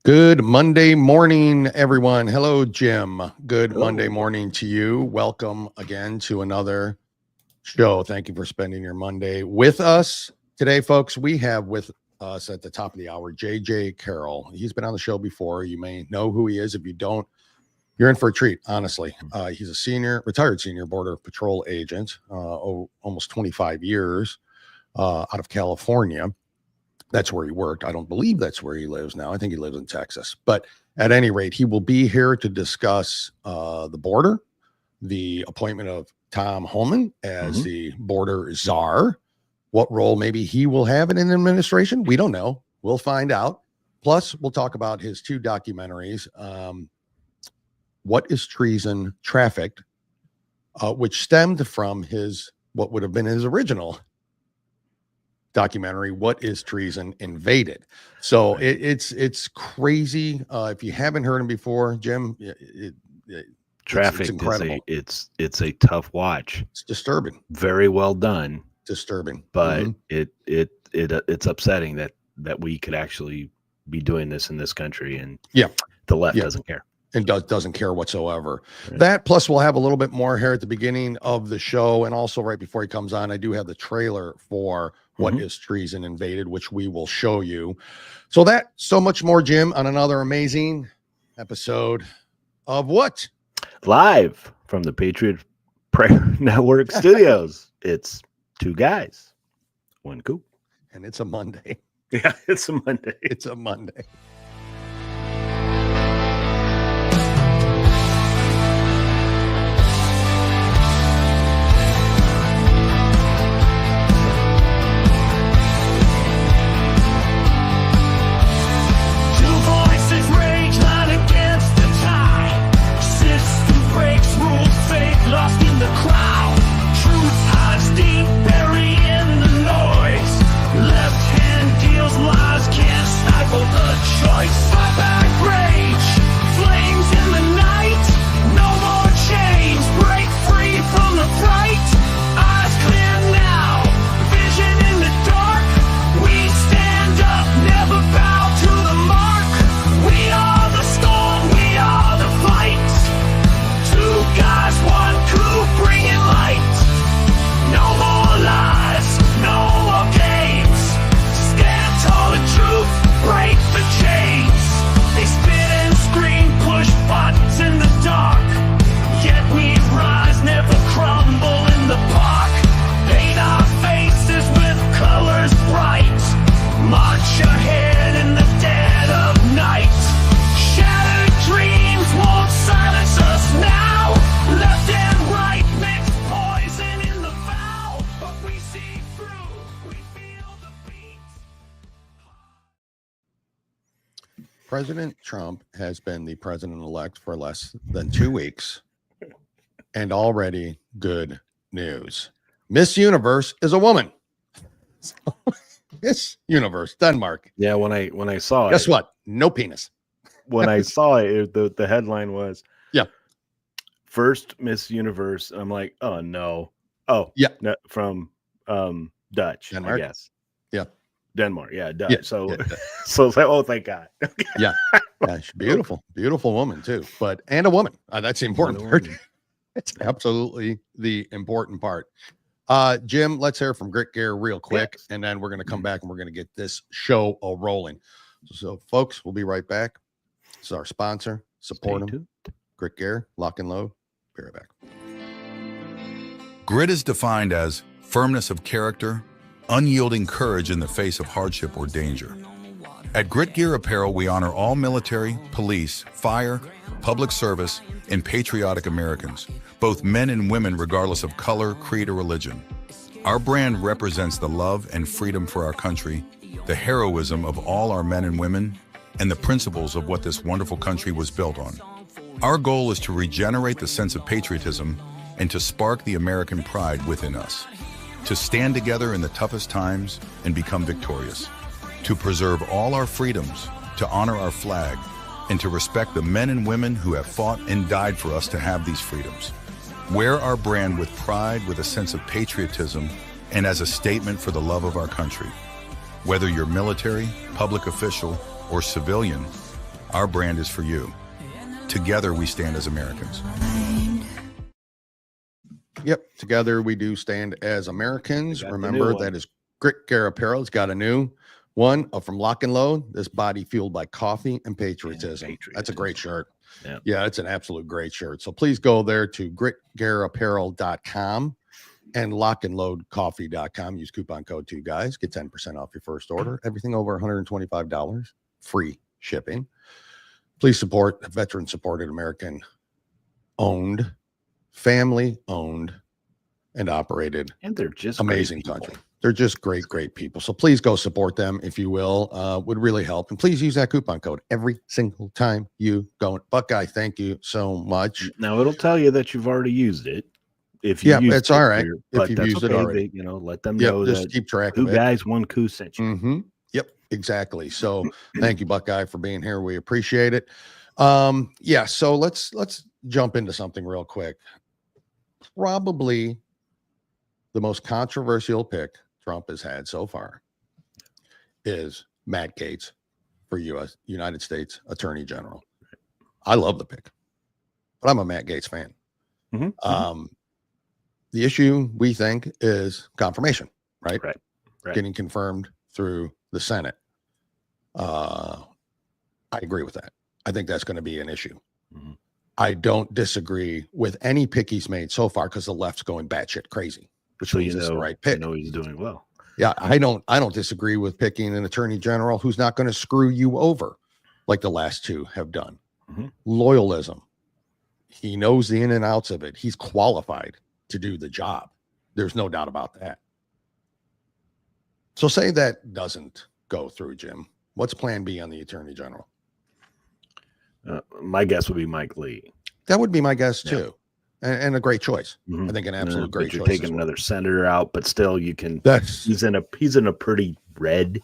Good Monday morning, everyone. Hello, Jim. Good Hello. Monday morning to you. Welcome again to another show. Thank you for spending your Monday with us. Today, folks, we have with us at the top of the hour, JJ Carrell. He's been on the show before. You may know who he is. If you don't, you're in for a treat, honestly. He's a retired senior Border Patrol agent, almost 25 years out of California. That's where he worked. I don't believe that's where he lives now. I think he lives in Texas. But at any rate, he will be here to discuss the border, the appointment of Tom Homan as the border czar, what role maybe he will have in an administration. We don't know. We'll find out. Plus, we'll talk about his two documentaries. What is Treason? Trafficked, which stemmed from what would have been his original documentary, What is Treason? Unveiled. So it's crazy. If you haven't heard him before, Jim, Trafficked it's incredible. It's a tough watch. It's disturbing. Very well done. Disturbing. But it's upsetting that we could actually be doing this in this country, and the left doesn't care. And doesn't care whatsoever. Right. That plus we'll have a little bit more here at the beginning of the show, and also right before he comes on, I do have the trailer for What is Treason? Unveiled, which we will show you. So that, so much more, Jim, on another amazing episode of what? Live from the Patriot Prayer Network studios. It's two guys, one coop. And it's a Monday. Yeah, it's a Monday. It's a Monday. Lost in the crowd, truth hides deep, burying the noise. Left hand deals lies, can't stifle the choice. Fight back rage, flames in the night. No more chains, break free from the fright. Eyes clear now, vision in the dark. We stand up, never bow to the mark. We are the storm, we are the fight. Two guys, one coup, bringing light. No more lies, no more games. Stand tall and truth, break the chains. They spit and scream, push buttons in the dark. Yet we rise, never crumble in the park. Paint our faces with colors bright. March ahead in the dead of night. Shattered dreams won't silence us now. Left and right mix poison in the vow. But we see through, we feel the beat. President Trump has been the president-elect for less than 2 weeks, and already good news. Miss Universe is a woman. So, Miss Universe, Denmark. Yeah, when I saw it. Guess what? No penis. When I saw it, the headline was, first Miss Universe. I'm like, oh no. Oh yeah, no, from Dutch, Denmark? I guess. Yeah, Denmark. Yeah, Dutch. Yeah, so, yeah. so it's like, oh, thank God. yeah, she's beautiful, beautiful woman too. And a woman. That's the important part. It's absolutely the important part. Jim, let's hear from Grit Gear real quick, and then we're going to come back and we're going to get this show rolling. So, folks, we'll be right back. This is our sponsor. Support them. Grit Gear, lock and load. Be right back. Grit is defined as firmness of character, unyielding courage in the face of hardship or danger. At Grit Gear Apparel, we honor all military, police, fire, public service, and patriotic Americans, both men and women regardless of color, creed, or religion. Our brand represents the love and freedom for our country, the heroism of all our men and women, and the principles of what this wonderful country was built on. Our goal is to regenerate the sense of patriotism and to spark the American pride within us, to stand together in the toughest times and become victorious, to preserve all our freedoms, to honor our flag, and to respect the men and women who have fought and died for us to have these freedoms. Wear our brand with pride, with a sense of patriotism, and as a statement for the love of our country. Whether you're military, public official, or civilian, Our brand is for you. Together we stand as Americans. Yep. Together we do stand as Americans. I got the Remember, new one. that is Grit Gear Apparel. It's got a new one from Lock and Load. This body fueled by coffee and patriotism. That's a great shirt. Yeah, it's an absolute great shirt. So please go there to gritgearapparel.com and lockandloadcoffee.com. Use coupon code 2guys. Get 10% off your first order. Everything over $125. Free shipping. Please support veteran-supported, American-owned, family-owned, and operated, And they're just amazing great people. country. They're just great, great people. So please go support them if you will. Would really help. And please use that coupon code every single time you go. Buckeye, thank you so much. Now it'll tell you that you've already used it. If you used it's it all right. here, If but you've that's used it okay. already. They, let them Yep, know just that keep track two of it. guys, one coup sent you. Mm-hmm. Yep, exactly. So thank you, Buckeye, for being here. We appreciate it. Yeah, so let's jump into something real quick. Probably the most controversial pick Trump has had so far is Matt Gaetz for United States Attorney General. I love the pick, but I'm a Matt Gaetz fan. Mhm. The issue, we think, is confirmation, right? Right. Getting confirmed through the Senate. I agree with that. I think that's going to be an issue. Mhm. I don't disagree with any pick he's made so far because the left's going batshit crazy, which So means it's the right pick. he's doing well. Yeah, I don't disagree with picking an attorney general who's not going to screw you over like the last two have done. Mhm. Loyalism. He knows the in and outs of it. He's qualified to do the job. There's no doubt about that. So say that doesn't go through, Jim. What's plan B on the attorney general? My guess would be Mike Lee. That would be my guess Yeah. too. And a great choice. Mhm. I think an absolute great But you're choice. taking another senator out, but still you can. That's He's in a pretty red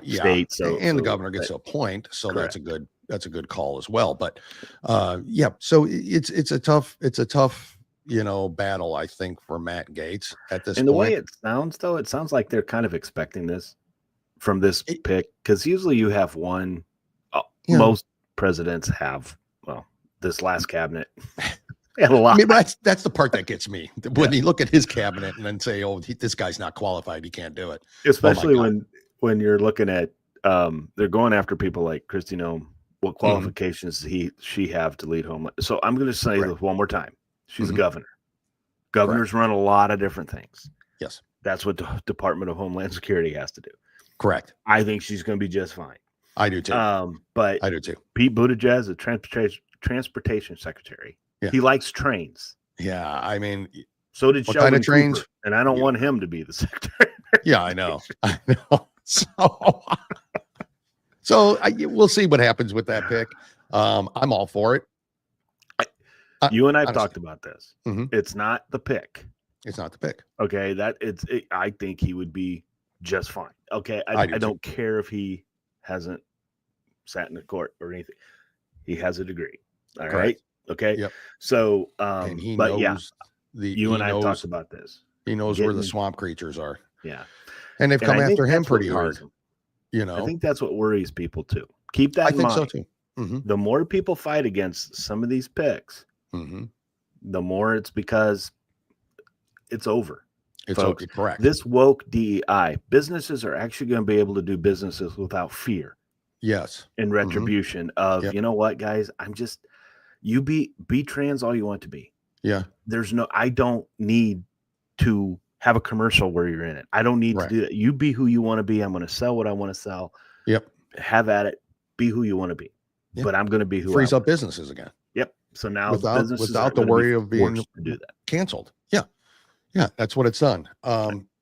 yeah. state. So and the so governor gets that- a point, so Correct. that's a good call as well. But yeah, so it's a tough battle, I think, for Matt Gaetz at this And the point. way it sounds, though, it sounds like they're kind of expecting this from this It- pick, because usually you have one. Yeah. Most presidents have. Well, this last cabinet had a lot. I mean, that's the part that gets me when you look at his cabinet and then say, "Oh, this guy's not qualified; he can't do it." Especially God. when you're looking at they're going after people like Kristi Noem. What qualifications she have to lead Homeland? So I'm going to say Correct. this one more time. She's a Mhm. governor. Governors run a lot of different things. Yes, That's what the Department of Homeland Security has to do. correct. I think she's going to be just fine. I do too. But I do too. Pete Buttigieg, the transportation secretary, Yeah. he likes trains. Yeah, I mean, So did What Sheldon kind of trains? Cooper, and I don't Yeah. want him to be the secretary. yeah, I know. I know. So we'll see what happens with that pick. I'm all for it. You and I've honestly. talked about this. Mhm. It's not the pick. It's not the pick. Okay, I think he would be just fine. Okay, I do I don't care if he hasn't sat in the court or anything. He has a degree. All right. Correct. Okay. Yep. So, And he but knows yeah, the you he and I have knows, talked about this. he knows where the getting- swamp creatures are. Yeah. And they've And come I think after him that's what pretty worries hard. him. You know, I think that's what worries people too. Keep that I in think mind. so too. Mm-hmm. The more people fight against some of these picks, Mm-hmm. the more it's because it's over. It's Folks, okay, correct. This woke DEI, businesses are actually going to be able to do businesses without fear Yes. and retribution of, Yep. you know what, guys, you be trans all you want to be. Yeah. I don't need to have a commercial where you're in it. I don't need Right. to do that. You be who you want to be. I'm going to sell what I want to sell. Yep. Have at it. Be who you want to be. Yeah. But I'm going to be who Frees I up businesses again. Yep. So now Without businesses the are gonna worry be of being forced to do that. canceled. Yeah. Yeah. That's what it's done.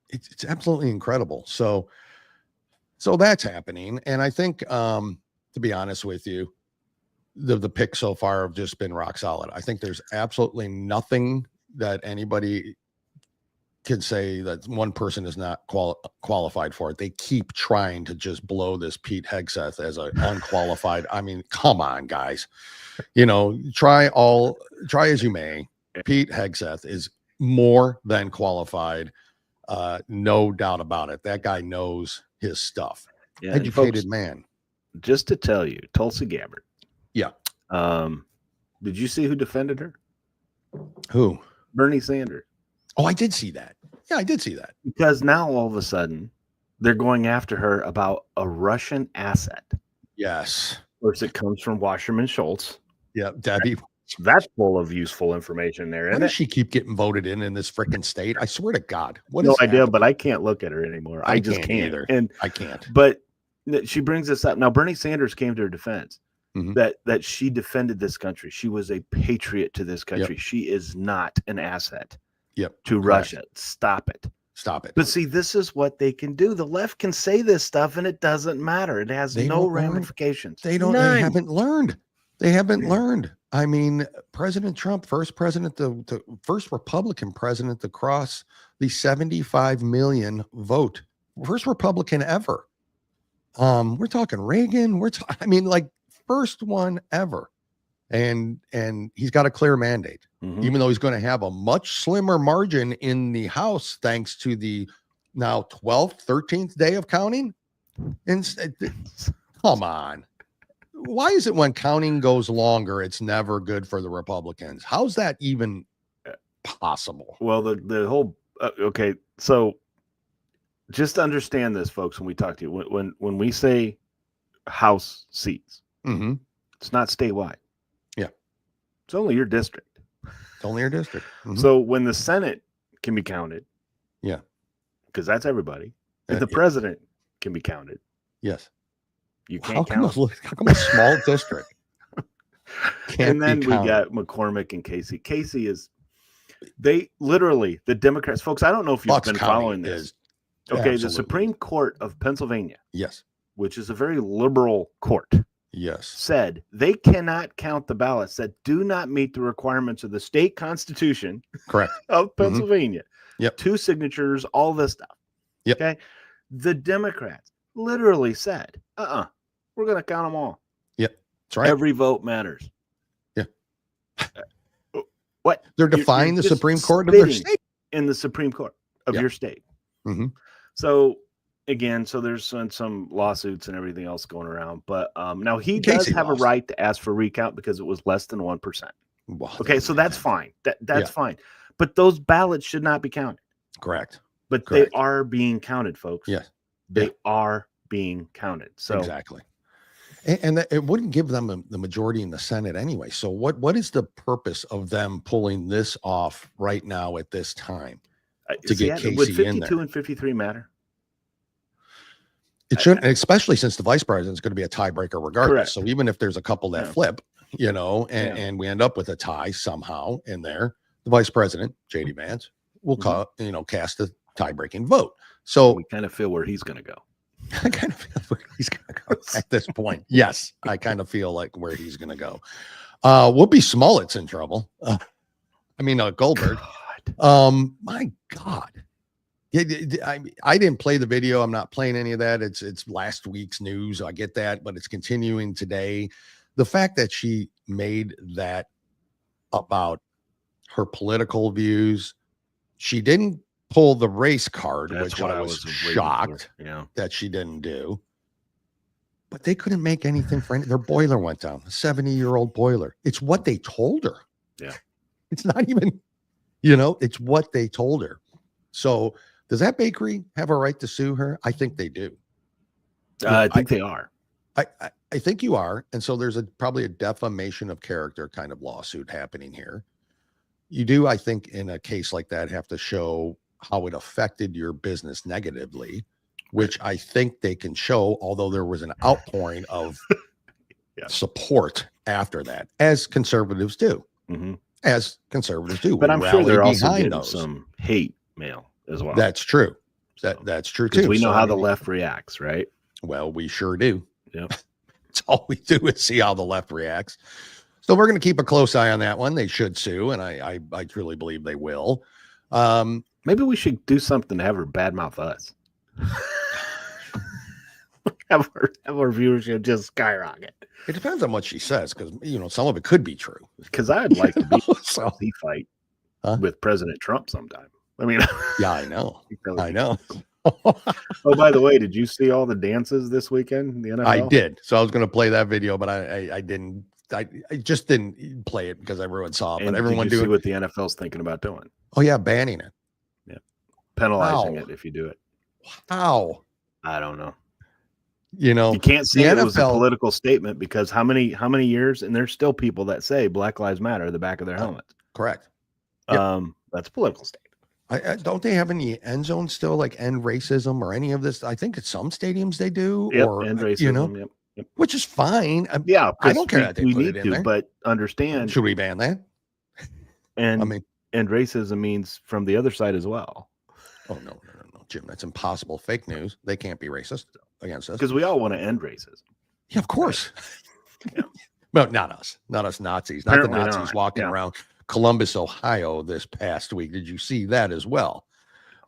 It's absolutely incredible. So that's happening. And I think, to be honest with you, the picks so far have just been rock solid. I think there's absolutely nothing that anybody can say that one person is not qualified for it. They keep trying to just blow this Pete Hegseth as an unqualified. I mean, come on, guys. Try as you may. Pete Hegseth is more than qualified. No doubt about it. That guy knows his stuff. Yeah, and Educated folks, man. just to tell you, Tulsi Gabbard, Did you see who defended her? Who? Bernie Sanders. Oh, I did see that. Yeah, I did see that. Because now all of a sudden they're going after her about a Russian asset. Yes. Of course, it comes from Wasserman Schultz. Yeah, Debbie. That's full of useful information there. Why does she keep getting voted in this freaking state? I swear to God. What no is idea, happening? but I can't look at her anymore. I just can't. Either. And I can't. But she brings this up. Now, Bernie Sanders came to her defense Mhm. that she defended this country. She was a patriot to this country. Yep. She is not an asset Yep. to Russia. Stop it. Stop it. But see, this is what they can do. The left can say this stuff and it doesn't matter. It has They no don't learn. ramifications. They don't. None. They haven't learned. They haven't learned. I mean, President Trump, first president, the first Republican president to cross the 75 million vote, first Republican ever. We're talking Reagan. I mean, like first one ever, and he's got a clear mandate. Mhm. Even though he's going to have a much slimmer margin in the House, thanks to the now 12th, 13th day of counting. And come on. Why is it when counting goes longer, it's never good for the Republicans? How's that even possible? Well, the whole okay. So just understand this, folks. When we talk to you, when we say House seats, Mm-hmm. it's not statewide. Yeah, it's only your district. It's only your district. Mm-hmm. So when the Senate can be counted, yeah, because that's everybody. If the president can be counted, yes, you can't count. How come a small district can't And then be we counted? got McCormick and Casey. Casey is they literally the Democrats, folks. I don't know if you've Bucks been County following this. is Okay, absolutely. the Supreme Court of Pennsylvania, Yes, which is a very liberal court, yes, said they cannot count the ballots that do not meet the requirements of the state constitution correct. of Pennsylvania. Yep. 2 signatures, all this stuff. Yep. Okay. The Democrats literally said, we're going to count them all. That's right. Every vote matters. Yeah. What? They're defying the just Supreme Court of their spitting state. in the Supreme Court of Yep. your state. Mhm. So again, there's some lawsuits and everything else going around, but now he does Casey have lost. a right to ask for recount because it was less than 1%. Well, Okay, so that's fine. That's Yeah. fine. But those ballots should not be counted. correct. But Correct. they are being counted, folks. Yes. They Yeah. are being counted. So Exactly. And it wouldn't give them the majority in the Senate anyway. So what is the purpose of them pulling this off right now at this time? To get would Casey in 52 there. and 53 matter? It shouldn't, especially since the vice president is going to be a tiebreaker regardless. Correct. So even if there's a couple that Yeah. flip, and we end up with a tie somehow in there, the vice president, JD Vance, will cast a tie-breaking vote. So We kind of feel where he's going to go. I kind of feel where he's going to go at this point. Yes, I kind of feel like where he's going to go. Whoopi Smollett's in trouble. Goldberg. My God. Yeah, I didn't play the video. I'm not playing any of that. It's last week's news. I get that, but it's continuing today. The fact that she made that about her political views, she didn't pull the race card, That's which what I I was was waiting shocked for. Yeah. that she didn't do. But they couldn't make anything for their boiler went down, a 70-year-old boiler. It's what they told her. Yeah. It's not even, it's what they told her. So does that bakery have a right to sue her? I think they do. I think they are. I think you are. And so there's probably a defamation of character kind of lawsuit happening here. You do, I think, in a case like that, have to show how it affected your business negatively, which I think they can show, although there was an outpouring of support after that, as conservatives do. Mm-hmm. As conservatives do. But We I'm sure they're rally also behind getting those. some hate mail as well. That's true. So, That's true because too. we know So, how I the mean, left reacts, right? Well, we sure do. Yep. That's all we do is see how the left reacts. So we're going to keep a close eye on that one. They should sue, and I truly believe they will. Maybe we should do something to have her badmouth us. have our viewership just skyrocket. It depends on what she says, because some of it could be true. Because I'd like to be So- a sea fight Huh? with President Trump sometime. I mean, Yeah, I know. I know. Oh, by the way, did you see all the dances this weekend? In the NFL? I did. So I was going to play that video, but I didn't I just didn't play it because everyone saw it, And but everyone did you see doing. what the NFL's thinking about doing? Oh yeah, banning it. Penalizing How? it if you do it. How? I don't know. You know, You can't say the it was a NFL political statement because how many years, and there's still people that say Black Lives Matter at the back of their helmets. correct. Yep. That's a political statement. I don't they have any end zones still, like end racism or any of this? I think at some stadiums they do, Yep, or and racism. you know, Yep. which is fine. Yeah, I don't care that they we put need it in to, there. but understand. Should we ban that? And I mean, and racism means from the other side as well. oh no, Jim, that's impossible. Fake news. They can't be racist against us Because we all want to end racism. Yeah, of course. Yeah. Well, not us Nazis, not Apparently the Nazis not, walking yeah. around Columbus, Ohio this past week. Did you see that as well?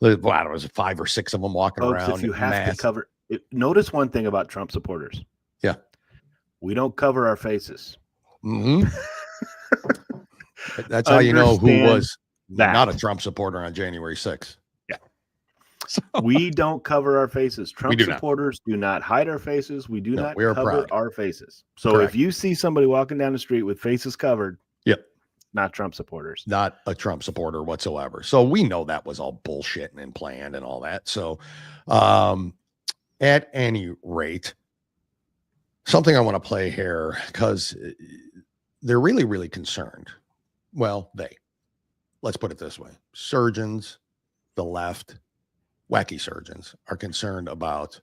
Well, there was 5 or 6 of them walking Folks, around. if you have mass. to cover notice one thing about Trump supporters. Yeah. We don't cover our faces. Mhm. That's how you know who Understand was that. not a Trump supporter on January 6th. Yeah. So, We don't cover our faces. Trump do not. supporters do not hide our faces. We do No, not we are cover proud. our faces. So Correct. if you see somebody walking down the street with faces covered, Yep. not Trump supporters. not a Trump supporter whatsoever. So we know that was all bullshit and planned and all that. So at any rate, something I want to play here because they're really, really concerned. Well, let's put it this way. Surgeons, the left, wacky surgeons are concerned about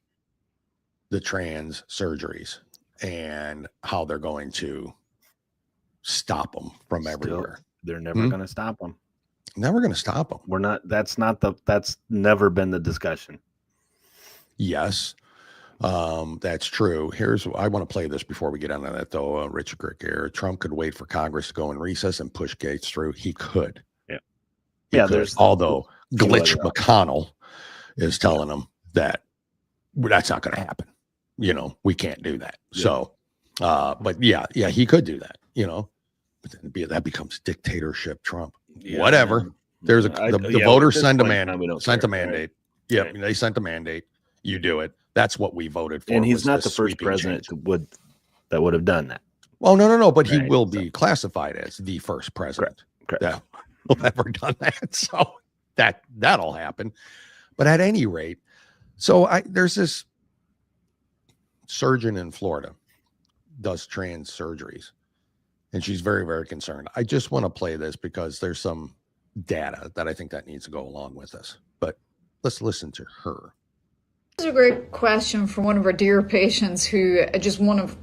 the trans surgeries and how they're going to stop them from Still, everywhere. They're never going to stop them. Never going to stop them. We're not. That's never been the discussion. Yes, that's true. I want to play this before we get onto that, though. Richard Crick here. Trump could wait for Congress to go in recess and push Gates through. He could. Yeah. He could. Although Glitch other McConnell is telling him that that's not going to happen. You know, we can't do that. Yeah. So, but yeah, he could do that. You know, but then that becomes dictatorship. Trump. Yeah. There's the voters sent a mandate. Yeah, Right. they sent a mandate. You do it. That's what we voted for. And he's was not this the first sweeping president change. that would have done that. Well, no. But he Right, will be classified as the first president Correct. that will have ever done that. So that'll happen. But at any rate, there's this surgeon in Florida does trans surgeries, and she's very, very concerned. I just want to play this because there's some data that I think that needs to go along with this. But let's listen to her. This is a great question from one of our dear patients who just one of.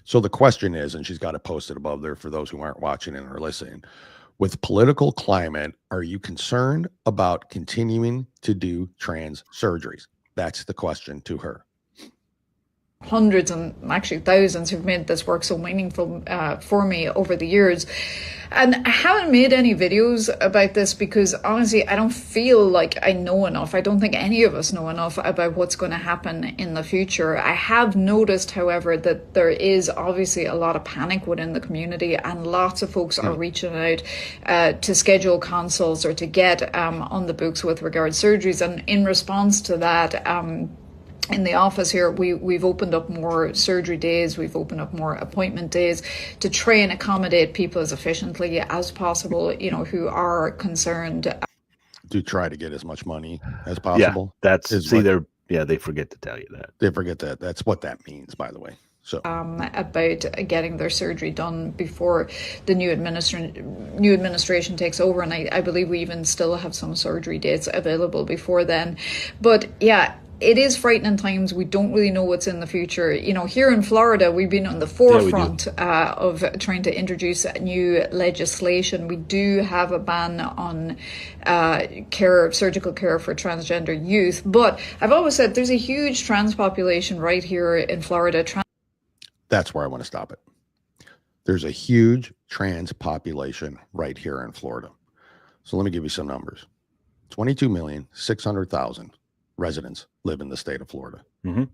So the question is, and she's got it posted above there for those who aren't watching and are listening. With political climate, are you concerned about continuing to do trans surgeries? That's the question to her. Hundreds and actually thousands who've made this work so meaningful for me over the years. And I haven't made any videos about this because honestly, I don't feel like I know enough. I don't think any of us know enough about what's going to happen in the future. I have noticed, however, that there is obviously a lot of panic within the community and lots of folks are reaching out to schedule consults or to get on the books with regards to surgeries. And in response to that, in the office here, we've opened up more surgery days, we've opened up more appointment days to try and accommodate people as efficiently as possible, who are concerned. Do try to get as much money as possible. Yeah, they forget to tell you that. They forget that. That's what that means, by the way. So About getting their surgery done before the new administration takes over. And I believe we even still have some surgery dates available before then. But yeah, it is frightening times. We don't really know what's in the future. Here in Florida, we've been on the forefront of trying to introduce new legislation. We do have a ban on surgical care for transgender youth. But I've always said there's a huge trans population right here in Florida. That's where I want to stop it. There's a huge trans population right here in Florida. So let me give you some numbers. 22,600,000 residents live in the state of Florida. Mm-hmm.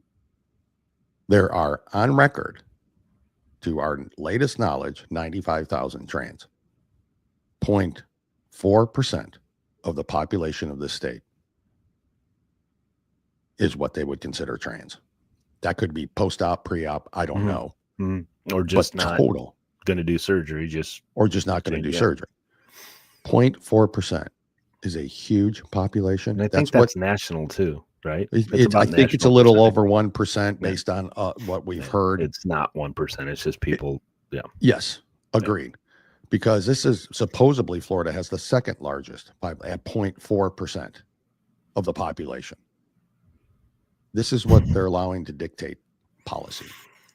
There are, on record, to our latest knowledge, 95,000 trans. 0.4% of the population of this state is what they would consider trans. That could be post-op, pre-op, I don't know. Mm-hmm. Or just but not. Total. going to do surgery, just not going to do Yeah. surgery. 0.4% is a huge population. and I think that's national too, right? I think it's a national little percentage. over 1% based on what we've heard. It's not 1%. It's just people. Yes, agreed. Because this is supposedly Florida has the second largest at 0.4% of the population. This is what they're allowing to dictate policy.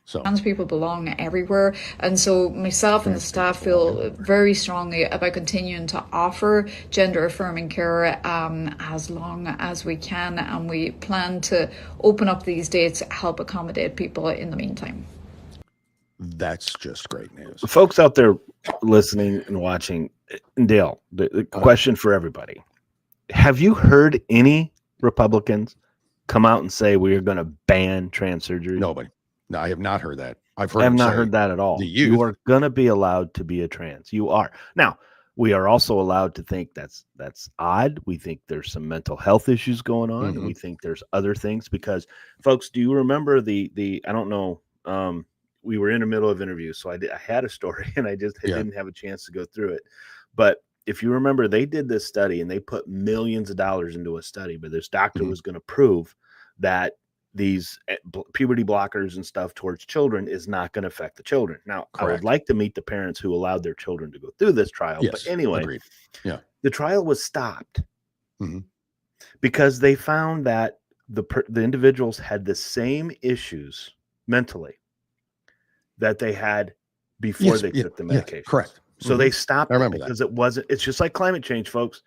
So Trans people belong everywhere, and so myself and the staff feel very strongly about continuing to offer gender affirming care as long as we can, and we plan to open up these dates, help accommodate people in the meantime. that's just great news. Folks out there listening and watching, Dale, the question for everybody: have you heard any Republicans come out and say we are going to ban trans surgery? Nobody. No, I have not heard that. I have not heard that at all. The youth. You are going to be allowed to be a trans. You are. Now, we are also allowed to think that's odd. We think there's some mental health issues going on. And we think there's other things because, folks, do you remember the I don't know, we were in the middle of interviews, so I had a story and I didn't have a chance to go through it. But if you remember, they did this study and they put millions of dollars into a study, but this doctor was going to prove that these puberty blockers and stuff towards children is not going to affect the children. Now, I would like to meet the parents who allowed their children to go through this trial. Yes, but anyway, agreed. Yeah, the trial was stopped because they found that the individuals had the same issues mentally that they had before they took the medication. Correct. So they stopped I remember because it's just like climate change, folks.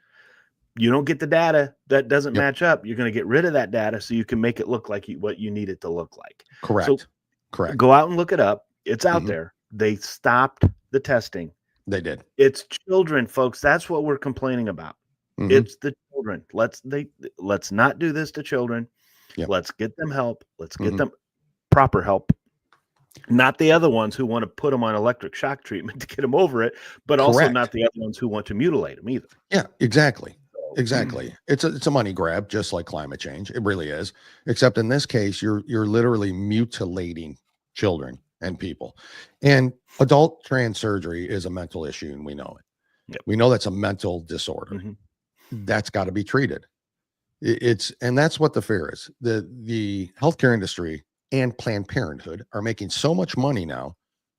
You don't get the data that doesn't match up. You're going to get rid of that data so you can make it look like what you need it to look like. Correct. So correct. Go out and look it up. It's out there. They stopped the testing. They did. It's children, folks. That's what we're complaining about. It's the children. Let's not do this to children. Yep. Let's get them help. Let's get them proper help. Not the other ones who want to put them on electric shock treatment to get them over it, but also not the other ones who want to mutilate them either. Yeah, exactly. Exactly. It's a money grab, just like climate change. It really is. Except in this case, you're literally mutilating children and people. And adult trans surgery is a mental issue, and we know it. Yep. We know that's a mental disorder. That's got to be treated. And that's what the fear is. The healthcare industry and Planned Parenthood are making so much money now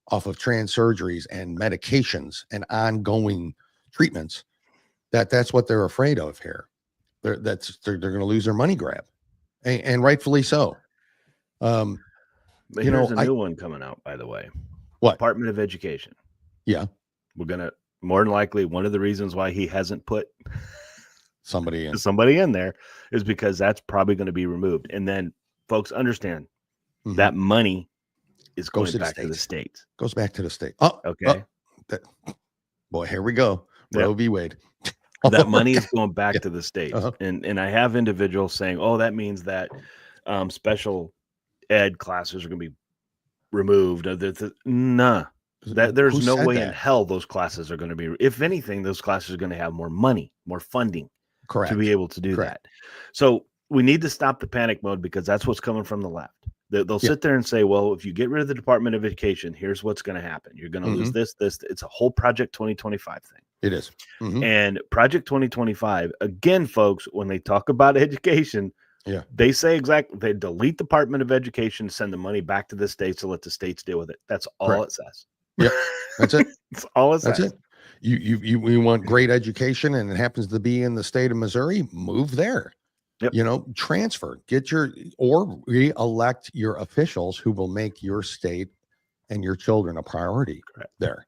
off of trans surgeries and medications and ongoing treatments that's what they're afraid of here. They're going to lose their money grab, and rightfully so. But here's a new one coming out, by the way. What? Department of Education. Yeah. We're going to, more than likely, one of the reasons why he hasn't put somebody in there is because that's probably going to be removed. And then folks understand that money is going back to the states. Goes back to the state. Oh, okay. Boy, here we go. Roe v. Wade. That money is going back to the states. And I have individuals saying, oh, that means that special ed classes are going to be removed. Nah, there's no way in hell those classes are going to be. If anything, those classes are going to have more money, more funding to be able to do that. So we need to stop the panic mode because that's what's coming from the left. They'll sit there and say, well, if you get rid of the Department of Education, here's what's going to happen. You're going to lose this. It's a whole Project 2025 thing. It is. And Project 2025, again, folks, when they talk about education, they say they delete Department of Education, send the money back to the states to let the states deal with it. That's all it says. Yeah, that's it. That's all it says. That's it. You want great education and it happens to be in the state of Missouri, move there. Yep. Transfer, or re-elect your officials who will make your state and your children a priority there.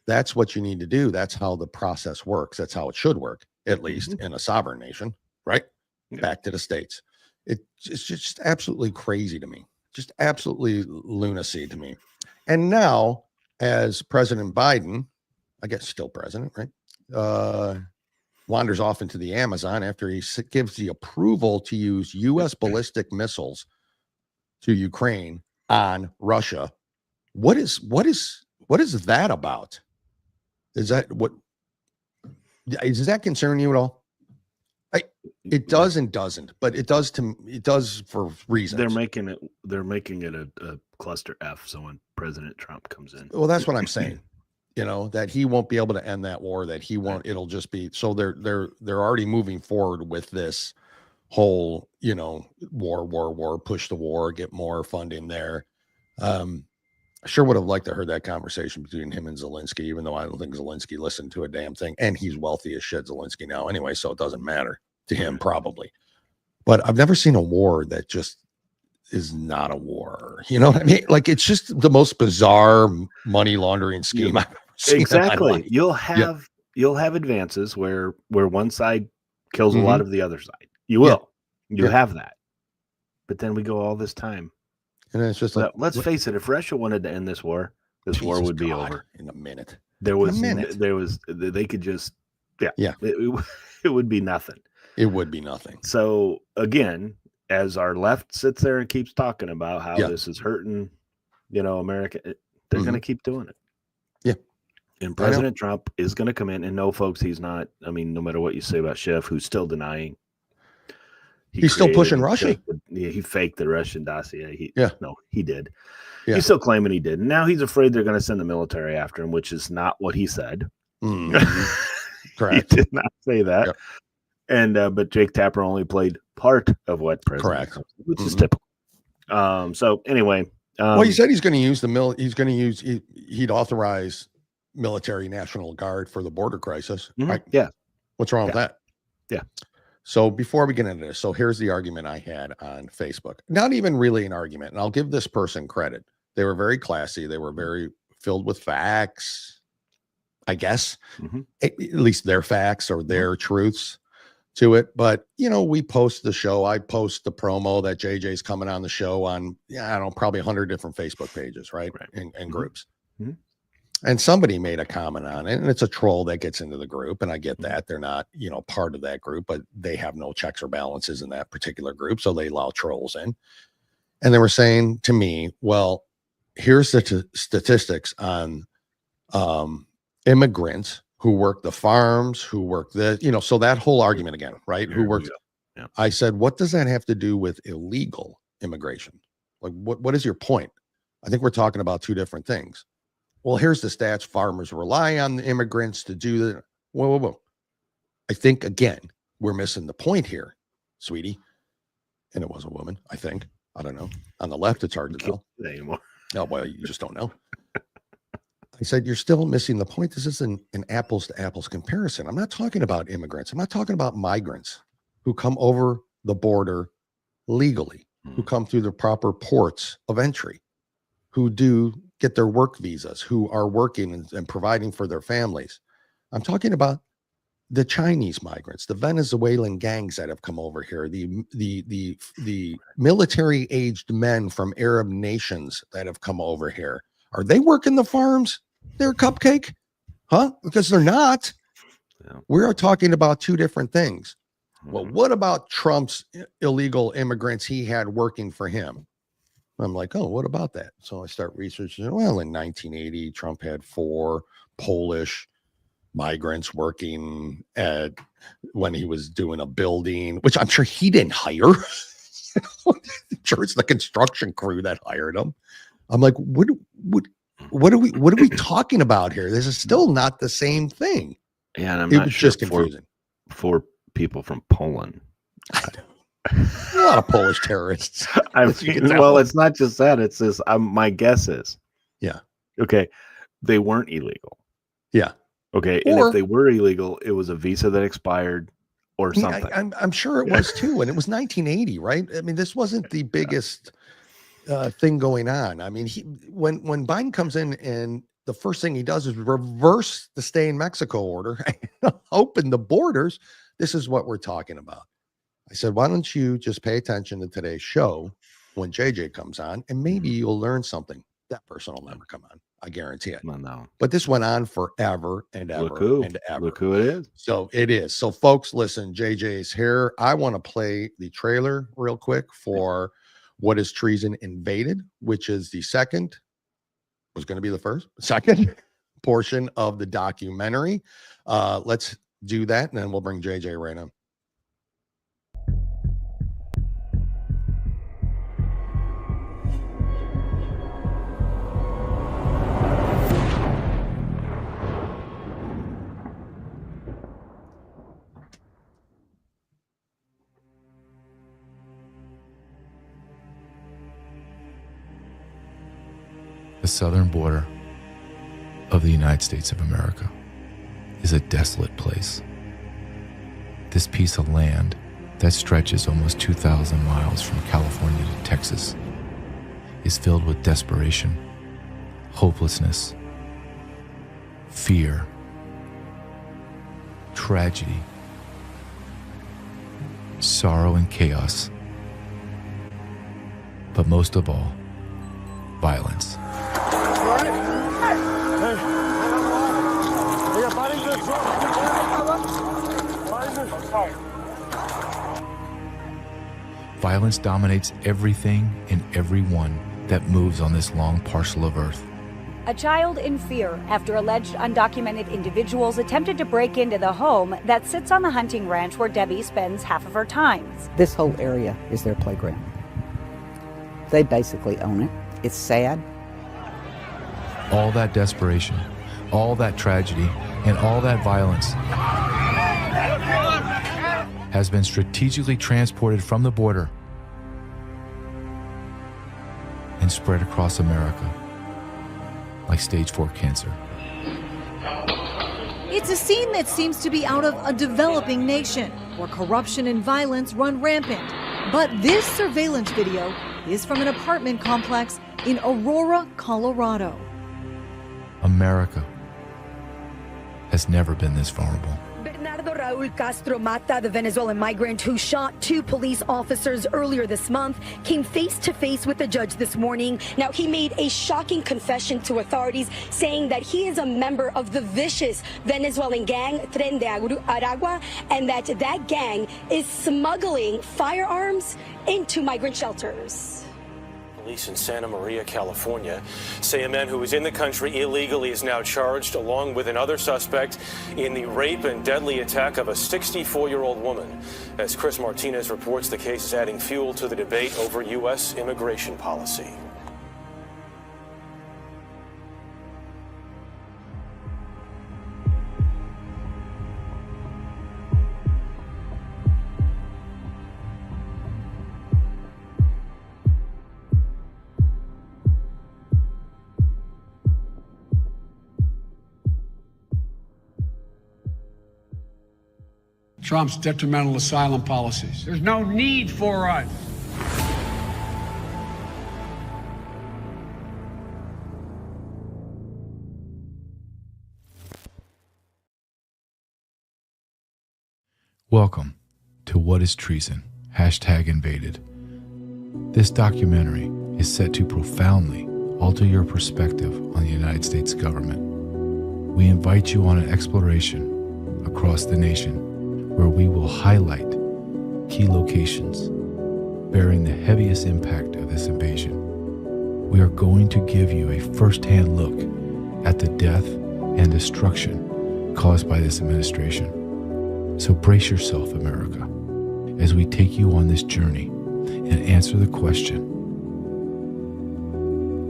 That's what you need to do. That's how the process works. That's how it should work, at least in a sovereign nation, right? Yep. Back to the states. It's just absolutely crazy to me. Just absolutely lunacy to me. And now, as President Biden, I guess still president, right? Wanders off into the Amazon after he gives the approval to use U.S. ballistic missiles to Ukraine on Russia. What is that about? Does that concern you at all? It does and doesn't, but it does for reasons. They're making it a cluster F. So when President Trump comes in, well, that's what I'm saying. you know, that he won't be able to end that war, that he won't, it'll just be, so they're already moving forward with this whole, you know, war, push the war, get more funding there. I sure would have liked to heard that conversation between him and Zelensky, even though I don't think Zelensky listened to a damn thing, and he's wealthy as shit, Zelensky now anyway, so it doesn't matter to him probably. But I've never seen a war that just is not a war. You know what I mean? Like, it's just the most bizarre money laundering scheme I've ever seen. Exactly. You'll have advances where one side kills a lot of the other side. You will. You have that. But then we go all this time. And then it's just like, let's face it, if Russia wanted to end this war, war would be over in a minute. They could just, it would be nothing. It would be nothing. So again, as our left sits there and keeps talking about how this is hurting, you know, America, they're going to keep doing it. Yeah. And President Trump is going to come in, and no, folks, he's not. I mean, no matter what you say about Schiff, who's still denying. He's still pushing Russia. He faked the Russian dossier. No, he did. Yeah. He's still claiming he did. Now he's afraid they're going to send the military after him, which is not what he said. Correct. He did not say that. Yep. And but Jake Tapper only played part of what President Trump said, which is typical. So anyway, well, he said he's going to use he'd authorize military National Guard for the border crisis. Right? Yeah. What's wrong with that? Yeah. So before we get into this, so here's the argument I had on Facebook. Not even really an argument, and I'll give this person credit. They were very classy. They were very filled with facts, I guess, at least their facts or their truths to it. But, you know, we post the show. I post the promo that JJ's coming on the show on, I don't know, probably 100 different Facebook pages, right? And groups. And somebody made a comment on it, and it's a troll that gets into the group. And I get that they're not, you know, part of that group, but they have no checks or balances in that particular group. So they allow trolls in. And they were saying to me, well, here's the statistics on immigrants who work the farms, who work the, you know, so that whole argument again, right? Who works. Yeah. I said, what does that have to do with illegal immigration? Like, what is your point? I think we're talking about two different things. Well, here's the stats. Farmers rely on the immigrants to do the, whoa. I think, again, we're missing the point here, sweetie. And it was a woman, I think. I don't know. On the left, it's hard to tell. Anymore. No, well, you just don't know. I said, you're still missing the point. This isn't an apples to apples comparison. I'm not talking about immigrants. I'm not talking about migrants who come over the border legally, who come through the proper ports of entry, who do get their work visas, who are working and providing for their families. I'm talking about the Chinese migrants, the Venezuelan gangs that have come over here, the military aged men from Arab nations that have come over here. Are they working the farms? They're a cupcake? Huh? Because they're not. Yeah. We are talking about two different things. Well, what about Trump's illegal immigrants he had working for him? I'm like, oh, what about that? So I start researching. Well, in 1980, Trump had 4 Polish migrants working when he was doing a building, which I'm sure he didn't hire. I'm sure it's the construction crew that hired him. I'm like, what are we talking about here? This is still not the same thing. Yeah, and I'm not sure just confusing. 4 people from Poland. A lot of Polish terrorists. Well, it's not just that. It's this. My guess is. Yeah. Okay. They weren't illegal. Yeah. Okay. And if they were illegal, it was a visa that expired or something. I'm sure it was too. And it was 1980, right? I mean, this wasn't the biggest thing going on. I mean, when Biden comes in and the first thing he does is reverse the stay in Mexico order, open the borders. This is what we're talking about. I said, why don't you just pay attention to today's show when JJ comes on, and maybe you'll learn something. That person will never come on. I guarantee it. No. But this went on forever and ever and ever. Look who it is. So it is. So folks, listen, JJ's here. I want to play the trailer real quick for What is Treason Invaded, which is the second portion of the documentary. Let's do that, and then we'll bring JJ right on. southern border of the United States of America is a desolate place. This piece of land that stretches almost 2,000 miles from California to Texas is filled with desperation, hopelessness, fear, tragedy, sorrow and chaos, but most of all, violence. Violence dominates everything and everyone that moves on this long parcel of earth. A child in fear after alleged undocumented individuals attempted to break into the home that sits on the hunting ranch where Debbie spends half of her time. This whole area is their playground. They basically own it. It's sad. All that desperation, all that tragedy, and all that violence has been strategically transported from the border and spread across America like stage 4 cancer. It's a scene that seems to be out of a developing nation where corruption and violence run rampant. But this surveillance video is from an apartment complex in Aurora, Colorado. America has never been this vulnerable. Bernardo Raul Castro Mata, the Venezuelan migrant who shot 2 police officers earlier this month, came face to face with the judge this morning. Now, he made a shocking confession to authorities, saying that he is a member of the vicious Venezuelan gang Tren de Aragua, and that gang is smuggling firearms into migrant shelters. Police in Santa Maria, California, say a man who was in the country illegally is now charged, along with another suspect, in the rape and deadly attack of a 64-year-old woman. As Chris Martinez reports, the case is adding fuel to the debate over U.S. immigration policy. Trump's detrimental asylum policies. There's no need for us. Welcome to What is Treason? #invaded. This documentary is set to profoundly alter your perspective on the United States government. We invite you on an exploration across the nation where we will highlight key locations bearing the heaviest impact of this invasion. We are going to give you a first-hand look at the death and destruction caused by this administration. So brace yourself, America, as we take you on this journey and answer the question,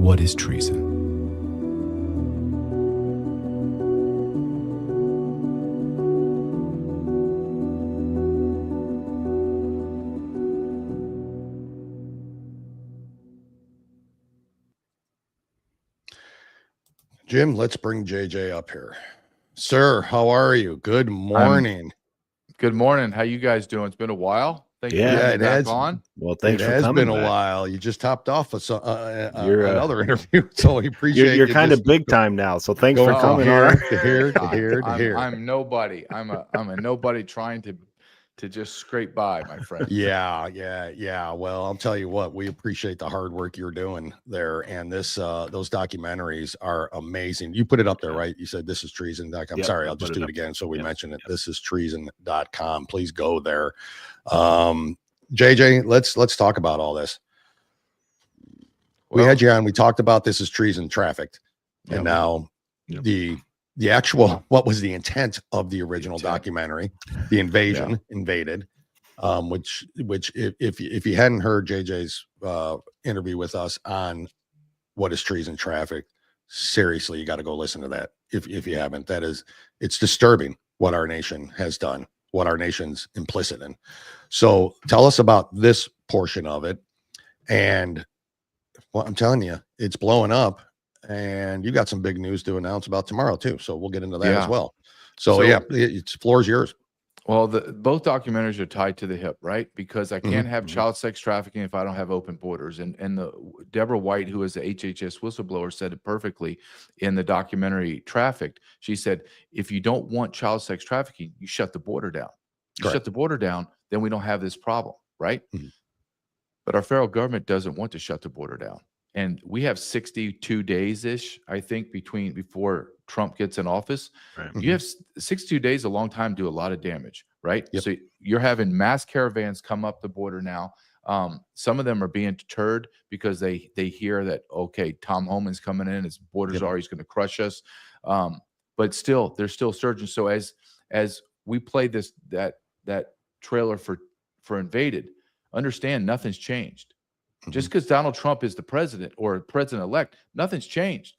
what is treason? Jim, let's bring JJ up here. Sir, how are you? Good morning. Good morning. How you guys doing? It's been a while. Thank you for it having me has. back on. Well, thanks it for has coming been back. a while. You just topped off another interview, so we appreciate You're you kind of just big time now, so thanks for going coming here on. to here to here to here. I'm nobody. I'm a nobody trying to just scrape by, my friend. Yeah. Well, I'll tell you what, we appreciate the hard work you're doing there, and this those documentaries are amazing. You put it up there, right? You said this is treason.com. Yep, Sorry, I I'll just put it do it up. again so we Yep. mention it. This is treason.com. Please go there. JJ, let's talk about all this. We Well, had you on, we talked about this is treason, trafficked, and Yep. now Yep. the actual, what was the intent of the original documentary, the invasion, invaded, which if you hadn't heard JJ's interview with us on what is treason, trafficked, seriously, you got to go listen to that. If you haven't, it's disturbing what our nation has done, what our nation's implicit in. So tell us about this portion of it. And well, I'm telling you, it's blowing up. and you got some big news to announce about tomorrow too. So we'll get into that as Yeah. well. So yeah, it's floor's yours. Well, both documentaries are tied to the hip, right? Because I can't have child sex trafficking if I don't have open borders. And the Deborah White, who is the HHS whistleblower, said it perfectly in the documentary Trafficked. She said, if you don't want child sex trafficking, you shut the border down. You shut the border down, then we don't have this problem, right? But our federal government doesn't want to shut the border down. And we have 62 days-ish, I think, before Trump gets in office. Right. You have 62 days, a long time to do a lot of damage, right? So you're having mass caravans come up the border now. Some of them are being deterred because they hear that, okay, Tom Homan's coming in, his borders are, he's going to crush us. But still, they're still surging. So as we play that trailer for Unveiled, understand nothing's changed. Just because Donald Trump is the president or president-elect, nothing's changed.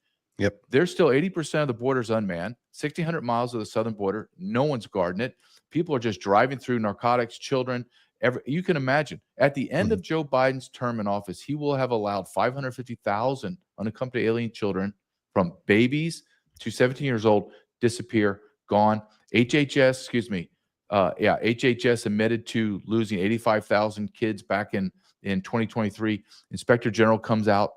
There's still 80% of the border's unmanned, 1,600 miles of the southern border. No one's guarding it. People are just driving through, narcotics, children. You can imagine, at the end of Joe Biden's term in office, he will have allowed 550,000 unaccompanied alien children from babies to 17 years old disappear, gone. HHS admitted to losing 85,000 kids back in 2023. Inspector General comes out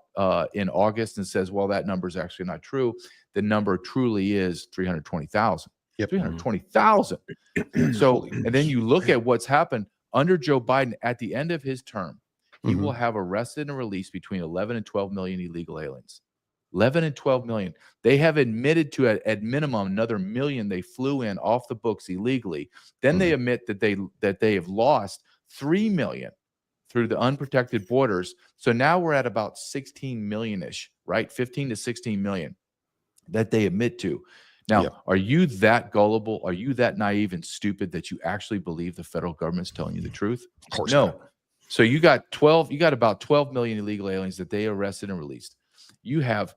in August and says, well, that number is actually not true. The number truly is 320,000. 320,000. So, and then you look at what's happened under Joe Biden at the end of his term, he will have arrested and released between 11 and 12 million illegal aliens. 11 and 12 million. They have admitted to at minimum another million they flew in off the books illegally. Then they admit that they have lost 3 million through the unprotected borders. So now we're at about 16 million-ish, right? 15 to 16 million that they admit to. Now, are you that gullible? Are you that naive and stupid that you actually believe the federal government's telling you the truth? Of course no. not. So you got about 12 million illegal aliens that they arrested and released. You have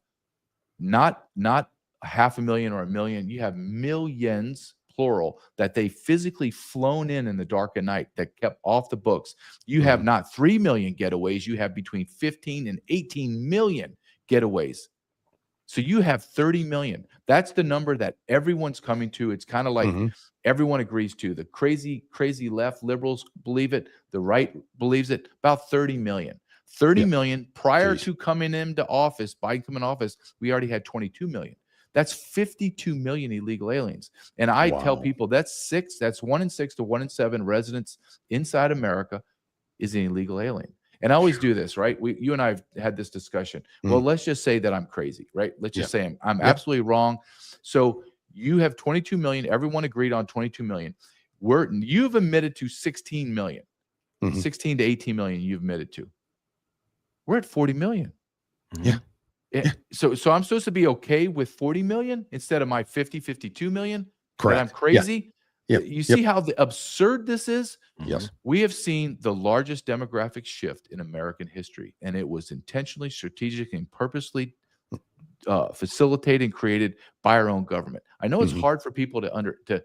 not 500,000 or 1 million. You have millions, plural, that they physically flown in the dark of night that kept off the books. You have not 3 million getaways. You have between 15 and 18 million getaways. So you have 30 million. That's the number that everyone's coming to. It's kind of like everyone agrees to. The crazy left liberals believe it. The right believes it. About 30 million. 30 million prior to coming into office, Biden coming into office, we already had 22 million. That's 52 million illegal aliens. And I tell people that's 1 in 6 to 1 in 7 residents inside America is an illegal alien. And I always do this, right? You and I have had this discussion. Well, let's just say that I'm crazy, right? Let's just say I'm absolutely wrong. So you have 22 million. Everyone agreed on 22 million. You've admitted to 16 million, 16 to 18 million you've admitted to. We're at 40 million. So I'm supposed to be okay with 40 million instead of my 52 million? Correct. That I'm crazy? You see how absurd this is? Yes. We have seen the largest demographic shift in American history, and it was intentionally, strategic, and purposely facilitated and created by our own government. I know it's hard for people to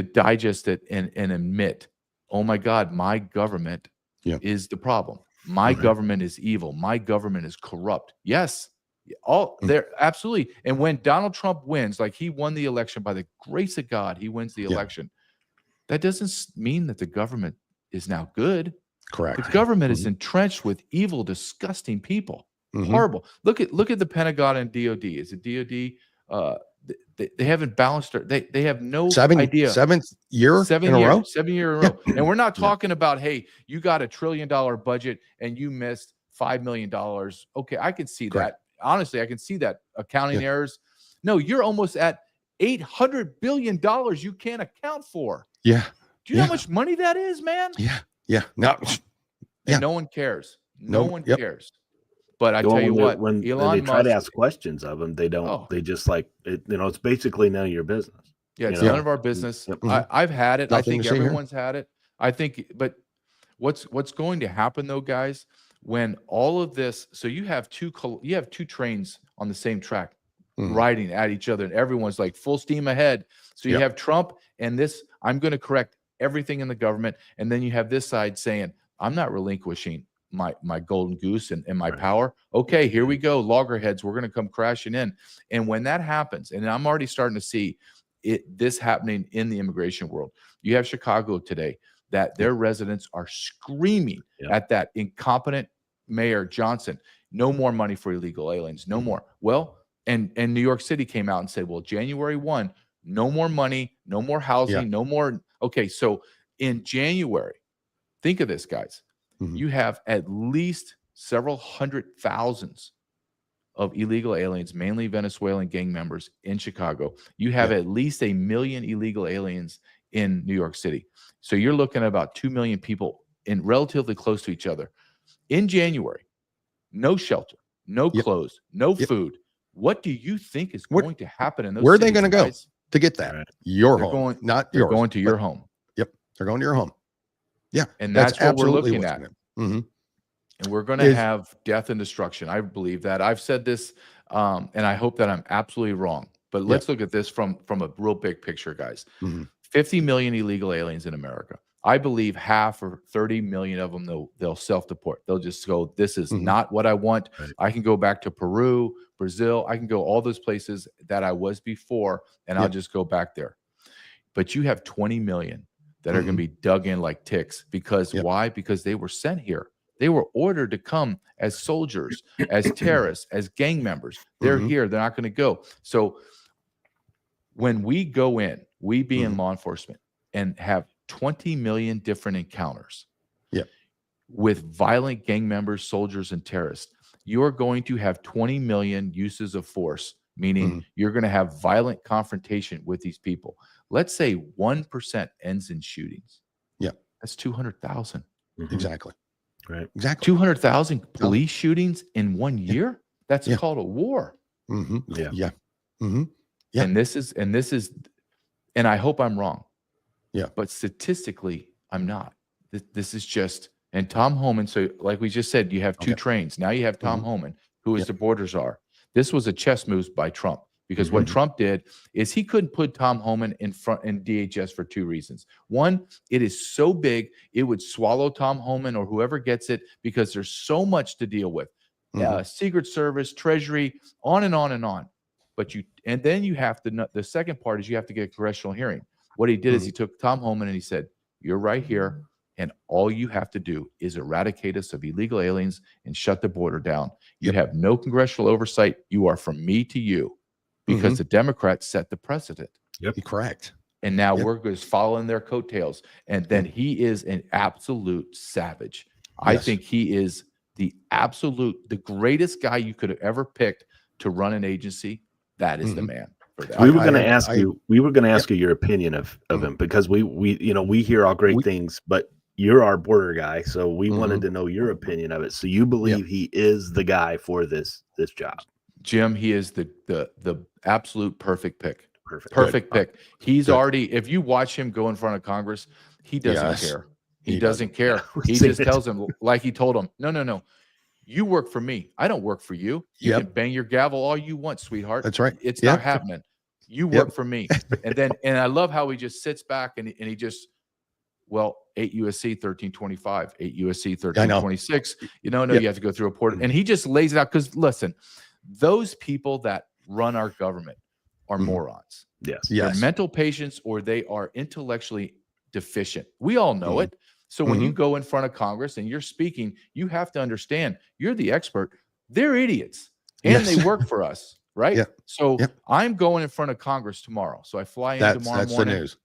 digest it and admit, oh my God, my government is the problem. My government is evil. My government is corrupt. Yes. They're absolutely. And when Donald Trump wins, like he won the election by the grace of God, he wins the election. That doesn't mean that the government is now good. Correct. The government is entrenched with evil, disgusting people. Horrible. Look at the Pentagon and DOD. Is it DOD? They haven't balanced they have no idea. 7th year in a row? 7 year in a row. And we're not talking about, hey, you got $1 trillion budget and you missed $5 million. Okay, I can see that. Honestly, I can see that. Accounting errors. No, you're almost at $800 billion you can't account for. Yeah. Do you know how much money that is, man? Yeah. No. And no one cares. No one cares. But I tell you what, when Elon they try Musk, to ask questions of them, they don't. They just like it, it's basically none of your business. Yeah, it's none of our business. I've had it. Nothing I think everyone's had it. I think, but what's going to happen though, guys, when all of this? So you have two trains on the same track, riding at each other, and everyone's like full steam ahead. So you have Trump and this. I'm going to correct everything in the government, and then you have this side saying, "I'm not relinquishing my golden goose and my power. Okay, here we go. Loggerheads, we're going to come crashing in. And when that happens, and I'm already starting to see this happening in the immigration world. You have Chicago today that their residents are screaming at that incompetent Mayor Johnson, no more money for illegal aliens, no more. Well, and New York City came out and said, well, January 1, no more money, no more housing, no more. Okay, so in January, think of this, guys. You have at least several hundred thousands of illegal aliens, mainly Venezuelan gang members in Chicago. You have at least 1 million illegal aliens in New York City. So you're looking at about 2 million people in relatively close to each other. In January, no shelter, no clothes, no food. What do you think is going to happen in those Where are they cities, going to go guys? to get that? Your They're home, going, not they're yours. going to your home. Yep. They're going to your home. Yeah. And that's what we're absolutely looking what's at. gonna- And we're going to have death and destruction. I believe that. I've said this, and I hope that I'm absolutely wrong. But let's look at this from a real big picture, guys. 50 million illegal aliens in America. I believe half or 30 million of them, they'll self-deport. They'll just go, this is not what I want. I can go back to Peru, Brazil. I can go all those places that I was before, and I'll just go back there. But you have 20 million that are going to be dug in like ticks. Because why? Because they were sent here. They were ordered to come as soldiers, as terrorists, as gang members. They're here. They're not going to go. So when we go in, we be in law enforcement and have 20 million different encounters with violent gang members, soldiers, and terrorists, you're going to have 20 million uses of force, meaning you're going to have violent confrontation with these people. Let's say 1% ends in shootings. Yeah. That's 200,000. Exactly. Right. Exactly. 200,000 police shootings in 1 year? That's called a war. Yeah. Yeah. And this is, and I hope I'm wrong. Yeah. But statistically, I'm not. This is just, and Tom Homan, so like we just said, you have two trains. Now you have Tom Homan, who is the border czar. This was a chess move by Trump, because what Trump did is he couldn't put Tom Homan in front in DHS for two reasons. One, it is so big, it would swallow Tom Homan or whoever gets it, because there's so much to deal with. Secret Service, Treasury, on and on and on. But and then you have to, the second part is you have to get a congressional hearing. What he did is he took Tom Homan and he said, you're right here, and all you have to do is eradicate us of illegal aliens and shut the border down. You have no congressional oversight. You are from me to you, because the Democrats set the precedent. Correct. And now we're just following their coattails. And then he is an absolute savage. I think he is the greatest guy you could have ever picked to run an agency. That is the man. We were going to ask you. We were going to ask you your opinion of him, because we hear all great things, but you're our border guy, so we wanted to know your opinion of it. So you believe he is the guy for this job, Jim? He is the absolute perfect pick. Perfect pick. He's already. If you watch him go in front of Congress, he doesn't care. He doesn't care. He just tells him, like he told him, no. You work for me. I don't work for you. You can bang your gavel all you want, sweetheart. That's right. It's not happening. You work for me. And I love how he just sits back and he just, 8 USC 1325, 8 USC 1326. You have to go through a port. And he just lays it out. Because listen, those people that run our government are morons. They're mental patients, or they are intellectually deficient. We all know it. So when you go in front of Congress and you're speaking, you have to understand you're the expert. They're idiots, and they work for us, right? So I'm going in front of Congress tomorrow. So I fly in tomorrow morning. That's the news.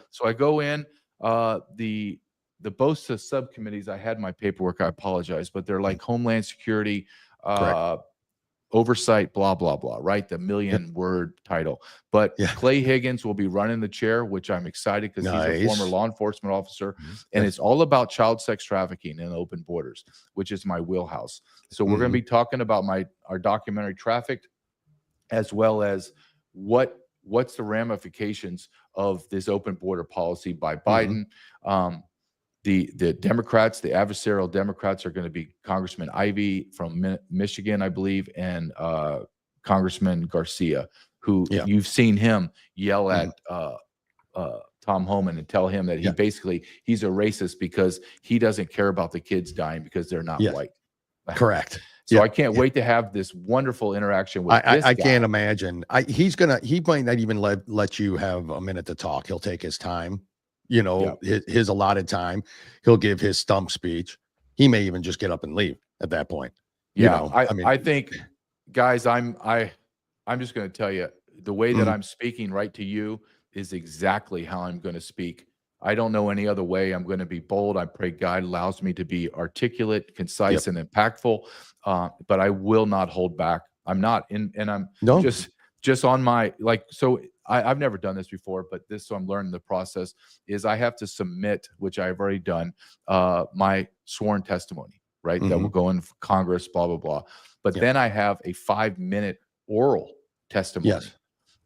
So I go in. The BOSA subcommittees, I had my paperwork. I apologize, but they're like Homeland Security, oversight, blah, blah, blah, right? The million-word title. But Clay Higgins will be running the chair, which I'm excited, because he's a former law enforcement officer. And it's all about child sex trafficking and open borders, which is my wheelhouse. So we're going to be talking about our documentary Trafficked, as well as what's the ramifications of this open border policy by Biden. The Democrats, the adversarial Democrats, are going to be Congressman Ivey from Michigan, I believe, and Congressman Garcia, who you've seen him yell at Tom Homan and tell him that Yeah. he's a racist because he doesn't care about the kids dying because they're not Yes. white. Correct. So Yeah. I can't wait to have this wonderful interaction with this I guy. can't imagine. He might not even let you have a minute to talk. He'll take his time, his allotted time. He'll give his stump speech. He may even just get up and leave at that point. Yeah, I mean, I think, guys, I'm just going to tell you the way that Mhm. I'm speaking right to you is exactly how I'm going to speak. I don't know any other way. I'm going to be bold. I pray God allows me to be articulate, concise, and impactful. But I will not hold back. I'm not and I'm No. just on my so I've never done this before, but so I'm learning the process is I have to submit, which I've already done, my sworn testimony, right? That will go in Congress, blah, blah, blah. But then I have a 5-minute oral testimony. Yes.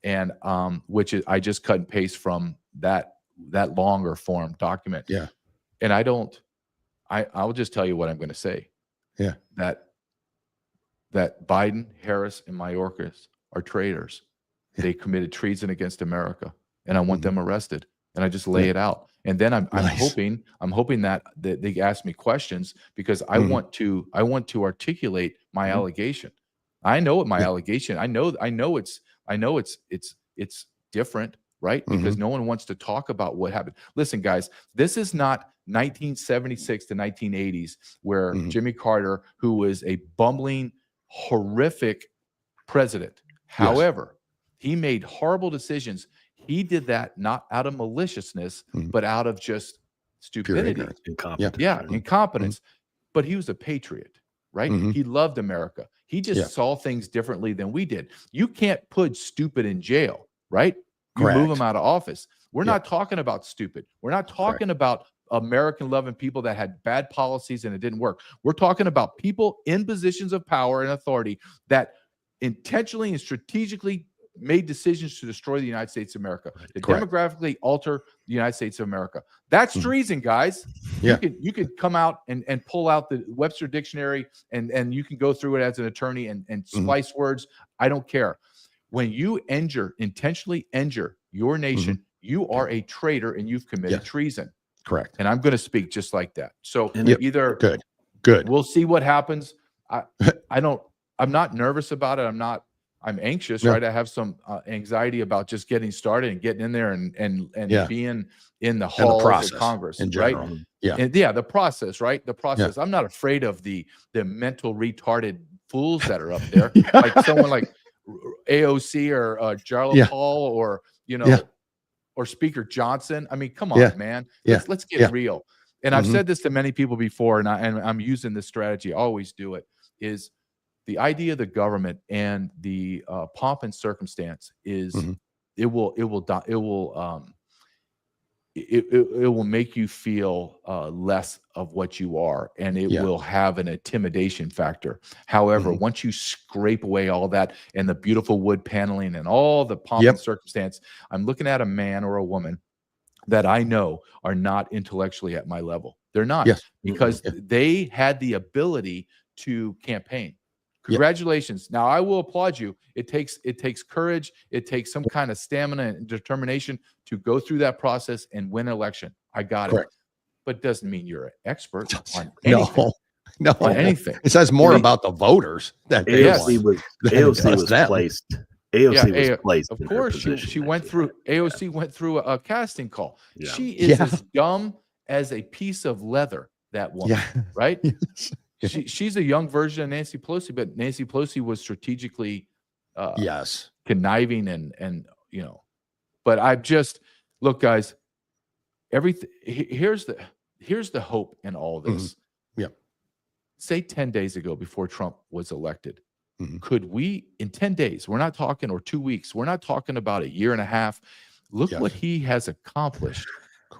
And which is I just cut and paste from that longer form document. Yeah. And I'll just tell you what I'm going to say. Yeah. That Biden, Harris, and Mayorkas are traitors. Yeah. They committed treason against America, and I want them arrested. And I just lay it out. And then I'm hoping that they ask me questions because I want to articulate my allegation. I know what my allegation. I know it's different, right? Because no one wants to talk about what happened. Listen, guys, this is not 1976 to 1980s where Jimmy Carter, who was a bumbling, horrific president. However, he made horrible decisions. He did that not out of maliciousness, but out of just stupidity. Incompetence. Yeah, incompetence. But he was a patriot, right? He loved America. He just saw things differently than we did. You can't put stupid in jail, right? You move them out of office. We're not talking about stupid. We're not talking about American loving people that had bad policies and it didn't work. We're talking about people in positions of power and authority that intentionally and strategically made decisions to destroy the United States of America, to demographically alter the United States of America. That's treason, guys. Yeah. You could come out and pull out the Webster dictionary and you can go through it as an attorney and splice words. I don't care. When you intentionally injure your nation, you are a traitor and you've committed treason. Correct. And I'm going to speak just like that. So either good. We'll see what happens. I'm not nervous about it. I'm anxious, right? I have some anxiety about just getting started and getting in there and being in the halls of Congress, in right? general. Yeah. And the process, right? The process. I'm not afraid of the mental retarded fools that are up there, like someone like AOC or Jarlath Hall or or Speaker Johnson. I mean, come on, man. Let's get real. And I've said this to many people before, and I'm using this strategy. I always do it. Is the idea of the government and the pomp and circumstance is it will make you feel less of what you are, and it will have an intimidation factor. However, once you scrape away all that and the beautiful wood paneling and all the pomp and circumstance, I'm looking at a man or a woman that I know are not intellectually at my level. They're not because they had the ability to campaign. Congratulations. Now I will applaud you. It takes courage. It takes some kind of stamina and determination to go through that process and win an election. I got it. But it doesn't mean you're an expert on anything. No, on anything. It says more about the voters that AOC was placed. AOC was placed. Of course, she went through. AOC went through a casting call. She is as dumb as a piece of leather. That woman, right? She's a young version of Nancy Pelosi, but Nancy Pelosi was strategically conniving and but I've just look, guys, here's the hope in all this. Say 10 days ago before Trump was elected, could we in 10 days, we're not talking or 2 weeks, we're not talking about a year and a half. Look what he has accomplished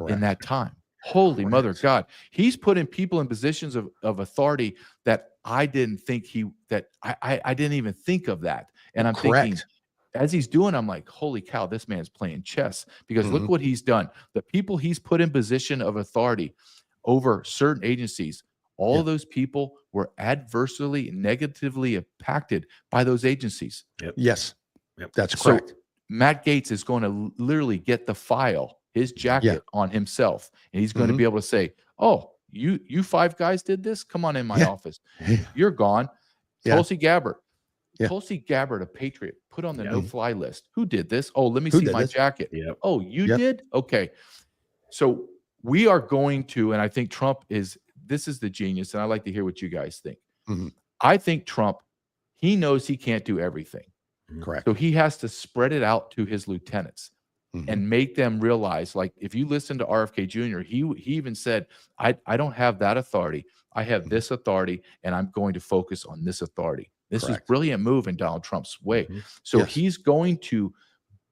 in that time. Holy mother God. He's putting people in positions of authority that I didn't think I didn't even think of that. And I'm thinking, as he's doing, I'm like, holy cow, this man's playing chess because look what he's done. The people he's put in position of authority over certain agencies, all of those people were adversely, negatively impacted by those agencies. Yes, that's correct. So Matt Gaetz is going to literally get the file his jacket on himself, and he's going to be able to say, "Oh, you 5 guys did this? Come on in my office. You're gone." Tulsi Gabbard. Tulsi Gabbard, a patriot, put on the no-fly list. Who did this? Oh, let me see my jacket. Oh, you did? Okay. So we are going to, and I think Trump this is the genius, and I like to hear what you guys think. I think Trump, he knows he can't do everything. Correct. So he has to spread it out to his lieutenants and make them realize, like, if you listen to RFK Jr., he even said, I don't have that authority. I have this authority, and I'm going to focus on this authority. This is a brilliant move in Donald Trump's way. So he's going to,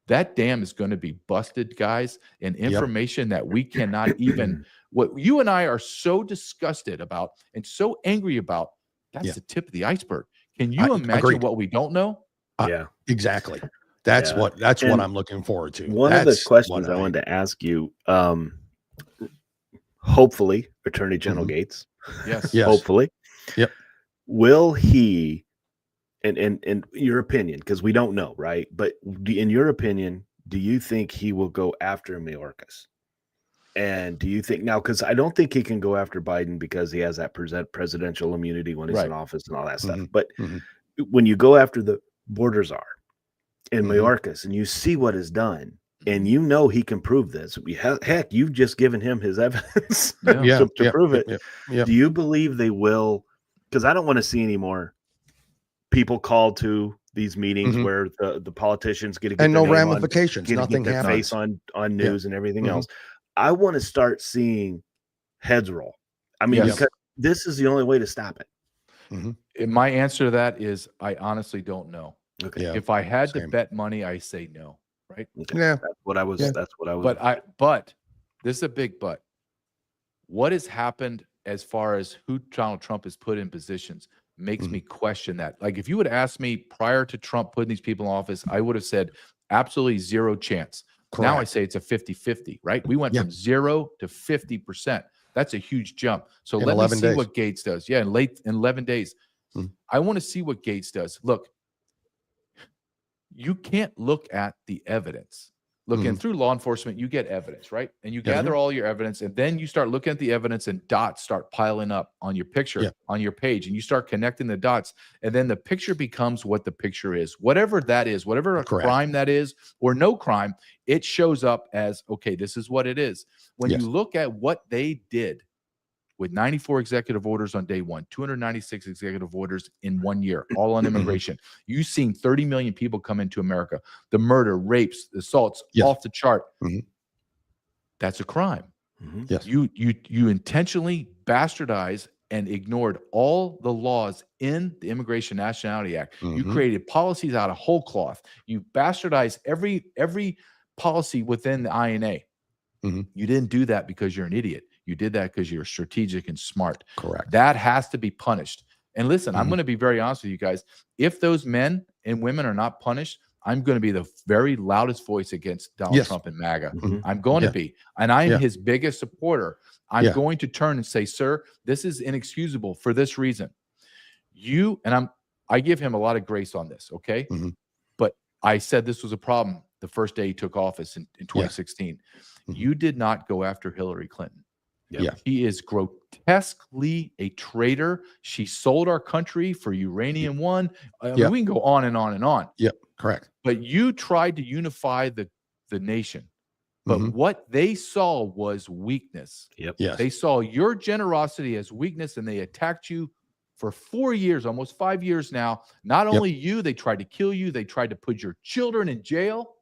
that dam is going to be busted, guys, and information that we cannot even, what you and I are so disgusted about and so angry about, that's the tip of the iceberg. Can you imagine what we don't know? Exactly. That's what I'm looking forward to. One of the questions I wanted to ask you, hopefully, Attorney General Gates. Yes. Hopefully. Yep. Will he, in your opinion, because we don't know, right? But in your opinion, do you think he will go after Mayorkas? And do you think now, because I don't think he can go after Biden because he has that presidential immunity when he's in office and all that stuff. But when you go after the border czar in Mayorkas and you see what is done, and you know he can prove this, heck, you've just given him his evidence to prove it. Do you believe they will? Because I don't want to see any more people called to these meetings where the politicians get to get and their no name ramifications, nothing get their happens. face on news and everything else. I want to start seeing heads roll. I mean, because this is the only way to stop it. And my answer to that is, I honestly don't know. Okay. If I had to bet money, I say no. Right? Okay. That's what I was. That's what I was. But this is a big but. What has happened as far as who Donald Trump has put in positions makes me question that. Like, if you would ask me prior to Trump putting these people in office, I would have said absolutely zero chance. Correct. Now I say it's a 50-50, right? We went from 0 to 50%. That's a huge jump. So let me see what Gates does. Yeah, in 11 days. I want to see what Gates does. Look, you can't look at the evidence. Looking through law enforcement, you get evidence, right? And you gather all your evidence, and then you start looking at the evidence, and dots start piling up on your picture, on your page, and you start connecting the dots, and then the picture becomes what the picture is. Whatever that is, whatever a crime that is, or no crime, it shows up as, okay, this is what it is. When you look at what they did with 94 executive orders on day one, 296 executive orders in 1 year, all on immigration. You've seen 30 million people come into America. The murder, rapes, assaults, off the chart. That's a crime. Yes. You intentionally bastardized and ignored all the laws in the Immigration Nationality Act. You created policies out of whole cloth. You bastardized every policy within the INA. You didn't do that because you're an idiot. You did that because you're strategic and smart. Correct. That has to be punished. And listen, I'm going to be very honest with you guys. If those men and women are not punished, I'm going to be the very loudest voice against Donald Trump and MAGA. I'm going to be. And I am his biggest supporter. I'm going to turn and say, sir, this is inexcusable for this reason. I give him a lot of grace on this, okay? But I said this was a problem the first day he took office in 2016. You did not go after Hillary Clinton. He is grotesquely a traitor. She sold our country for Uranium One. I mean, we can go on and on and on. Correct. But you tried to unify the nation. But what they saw was weakness. They saw your generosity as weakness, and they attacked you for 4 years, almost 5 years now. Not only you, they tried to kill you. They tried to put your children in jail.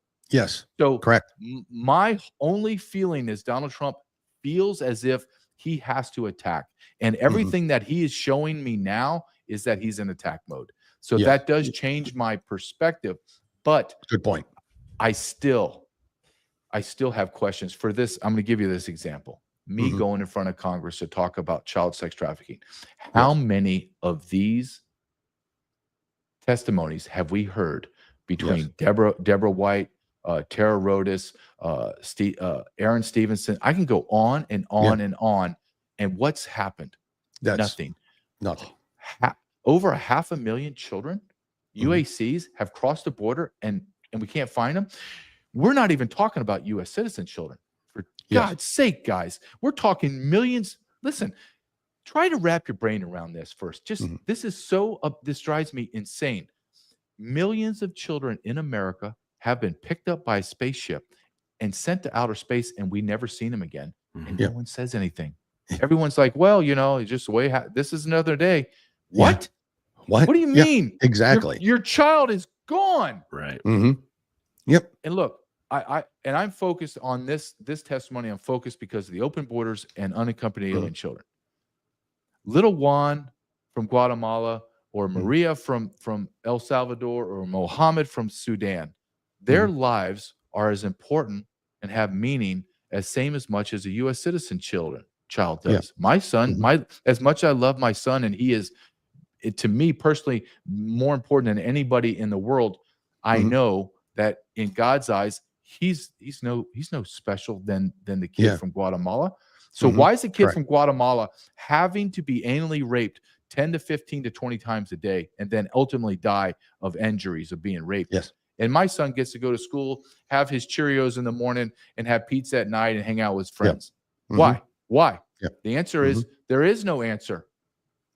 So correct. My only feeling is Donald Trump feels as if he has to attack. And everything that he is showing me now is that he's in attack mode. So that does change my perspective. But good point. I still have questions for this. I'm going to give you this example. Me going in front of Congress to talk about child sex trafficking. How many of these testimonies have we heard between Deborah White, Tara Rodas, Aaron Stevenson? I can go on and on and on. And what's happened? Nothing. Over 500,000 children, UACs, have crossed the border, and we can't find them. We're not even talking about U.S. citizen children. Yes. God's sake, guys, we're talking millions. Listen, try to wrap your brain around this first. Just this is so this drives me insane. Millions of children in America have been picked up by a spaceship and sent to outer space, and we never seen them again. And no one says anything. Everyone's like, well, it's just the way this is another day. What? What? What do you mean? Exactly. Your child is gone. Right. Yep. And look, I'm focused on this testimony. I'm focused because of the open borders and unaccompanied alien children. Little Juan from Guatemala, or Maria from El Salvador, or Mohammed from Sudan, their lives are as important and have meaning as much as a U.S. citizen child does. Yeah. My son, as much as I love my son, and he is, to me personally, more important than anybody in the world. I know that in God's eyes, he's no special than the kid from Guatemala. So why is the kid from Guatemala having to be anally raped 10 to 15 to 20 times a day and then ultimately die of injuries of being raped? Yes. And my son gets to go to school, have his Cheerios in the morning, and have pizza at night and hang out with his friends. Why? The answer is there is no answer.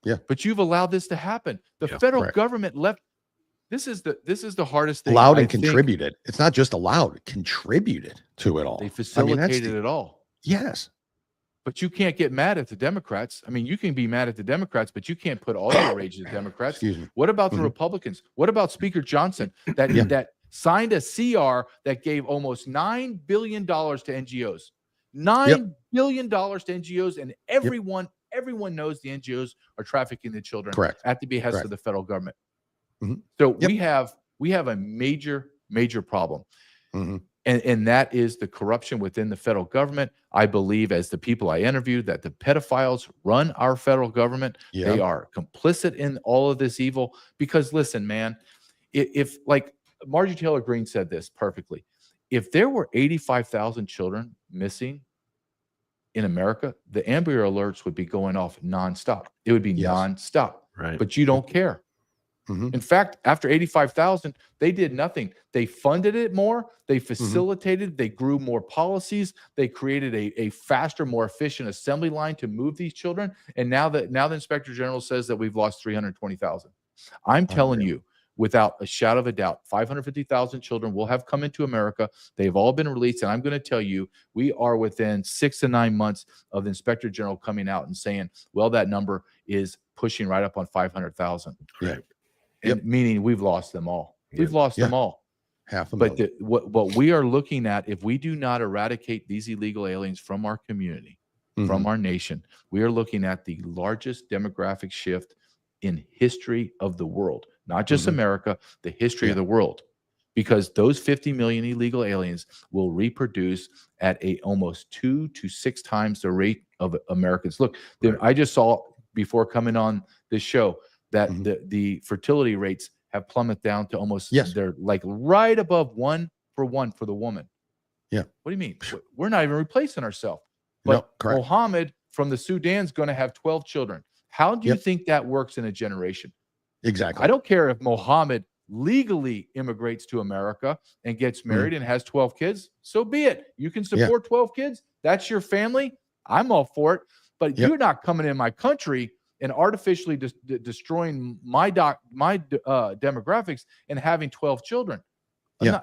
Yeah. But you've allowed this to happen. The federal government left. This is the hardest thing. Allowed and contributed. It's not just allowed, contributed to it all. They facilitated it all. Yes. But you can't get mad at the Democrats. I mean, you can be mad at the Democrats, but you can't put all your rage at the Democrats. Excuse me. What about the Republicans? What about Speaker Johnson that signed a CR that gave almost $9 billion to NGOs? $9 billion to NGOs, and everyone knows the NGOs are trafficking the children at the behest of the federal government. So we have a major problem. And that is the corruption within the federal government. I believe, as the people I interviewed, that the pedophiles run our federal government. They are complicit in all of this evil. Because listen, man, if like Marjorie Taylor Greene said this perfectly, if there were 85,000 children missing in America, the Amber Alerts would be going off nonstop. It would be nonstop. Right. But you don't care. In fact, after 85,000, they did nothing. They funded it more. They facilitated. They grew more policies. They created a faster, more efficient assembly line to move these children. And now the Inspector General says that we've lost 320,000. I'm telling you, without a shadow of a doubt, 550,000 children will have come into America. They've all been released. And I'm going to tell you, we are within 6 to 9 months of the Inspector General coming out and saying, well, that number is pushing right up on 500,000. Right. Meaning we've lost them all. We've lost them all. Half a But million. what we are looking at, if we do not eradicate these illegal aliens from our community, from our nation, we are looking at the largest demographic shift in history of the world, not just America, the history of the world, because those 50 million illegal aliens will reproduce at a almost 2 to 6 times the rate of Americans. Look, I just saw before coming on this show that the fertility rates have plummeted down to almost, they're like right above 1 for the woman. Yeah. What do you mean? We're not even replacing ourselves. But Mohammed from the Sudan is going to have 12 children. How do you think that works in a generation? Exactly. I don't care if Mohammed legally immigrates to America and gets married and has 12 kids. So be it. You can support 12 kids. That's your family. I'm all for it. But you're not coming in my country and artificially destroying my demographics and having 12 children. I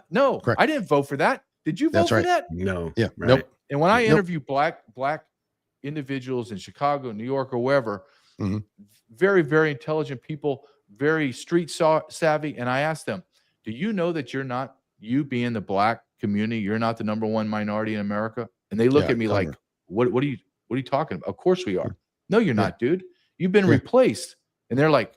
didn't vote for that. Did you vote for that? No. Yeah. Nope. And when I interview black individuals in Chicago, New York, or wherever, very, very intelligent people, very street savvy, and I ask them, do you know that you being the black community, you're not the number one minority in America? And they look at me like, what are you talking about? Of course we are. No, you're not, dude. You've been replaced. And they're like,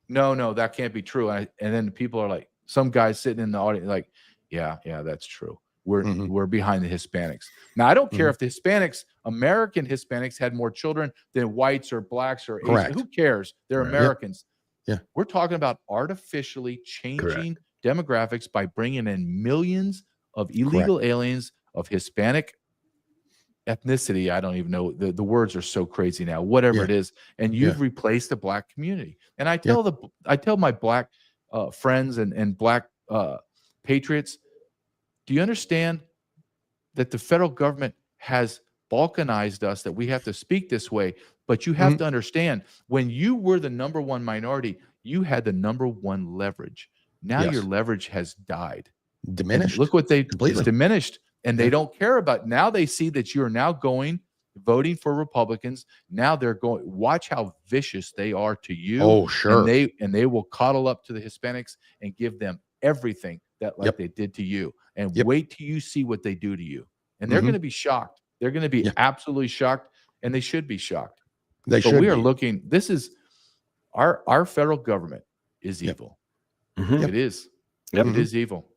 no, that can't be true. And then the people are like, some guys sitting in the audience like, yeah, that's true. We're behind the Hispanics. Now, I don't care if the Hispanics, American Hispanics, had more children than whites or blacks or Asians. Who cares? They're Americans. Yeah. We're talking about artificially changing demographics by bringing in millions of illegal aliens of Hispanic ethnicity. I don't even know. The words are so crazy now, whatever it is. And you've replaced the black community. And I tell my black friends and black patriots, do you understand that the federal government has balkanized us that we have to speak this way. But you have to understand, when you were the number one minority, you had the number one leverage. Now Yes. your leverage has died. Diminished. And look what they completely it's diminished. And they don't care about. Now they see that you are now voting for Republicans. Now they're going, watch how vicious they are to you. Oh, sure. And they will coddle up to the Hispanics and give them everything that they did to you. And wait till you see what they do to you. And they're going to be shocked. They're going to be absolutely shocked, and they should be shocked. They but should we are be. looking, this is our federal government is evil. It is. It is evil.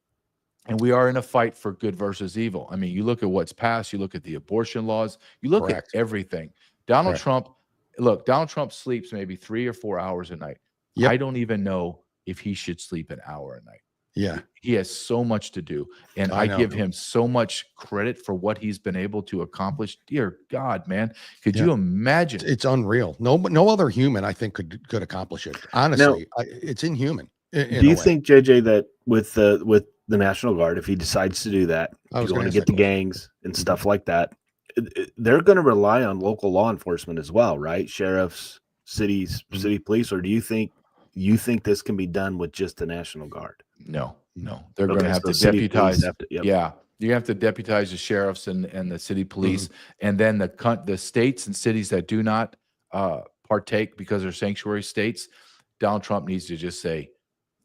And we are in a fight for good versus evil. I mean, you look at what's passed, you look at the abortion laws, you look at everything. Donald Trump sleeps maybe 3 or 4 hours a night. I don't even know if he should sleep an hour a night. Yeah. He has so much to do. And I give him so much credit for what he's been able to accomplish. Dear God, man. Could you imagine? It's unreal. No other human, I think, could accomplish it. Honestly, it's inhuman. Do you think, JJ, that with the National Guard, if he decides to do that, he's going to get the gangs and stuff like that, they're going to rely on local law enforcement as well, right? Sheriffs, city police, or do you think this can be done with just the National Guard? No. They're going to have to deputize. Yeah. You have to deputize the sheriffs and the city police. And then the states and cities that do not partake because they're sanctuary states, Donald Trump needs to just say,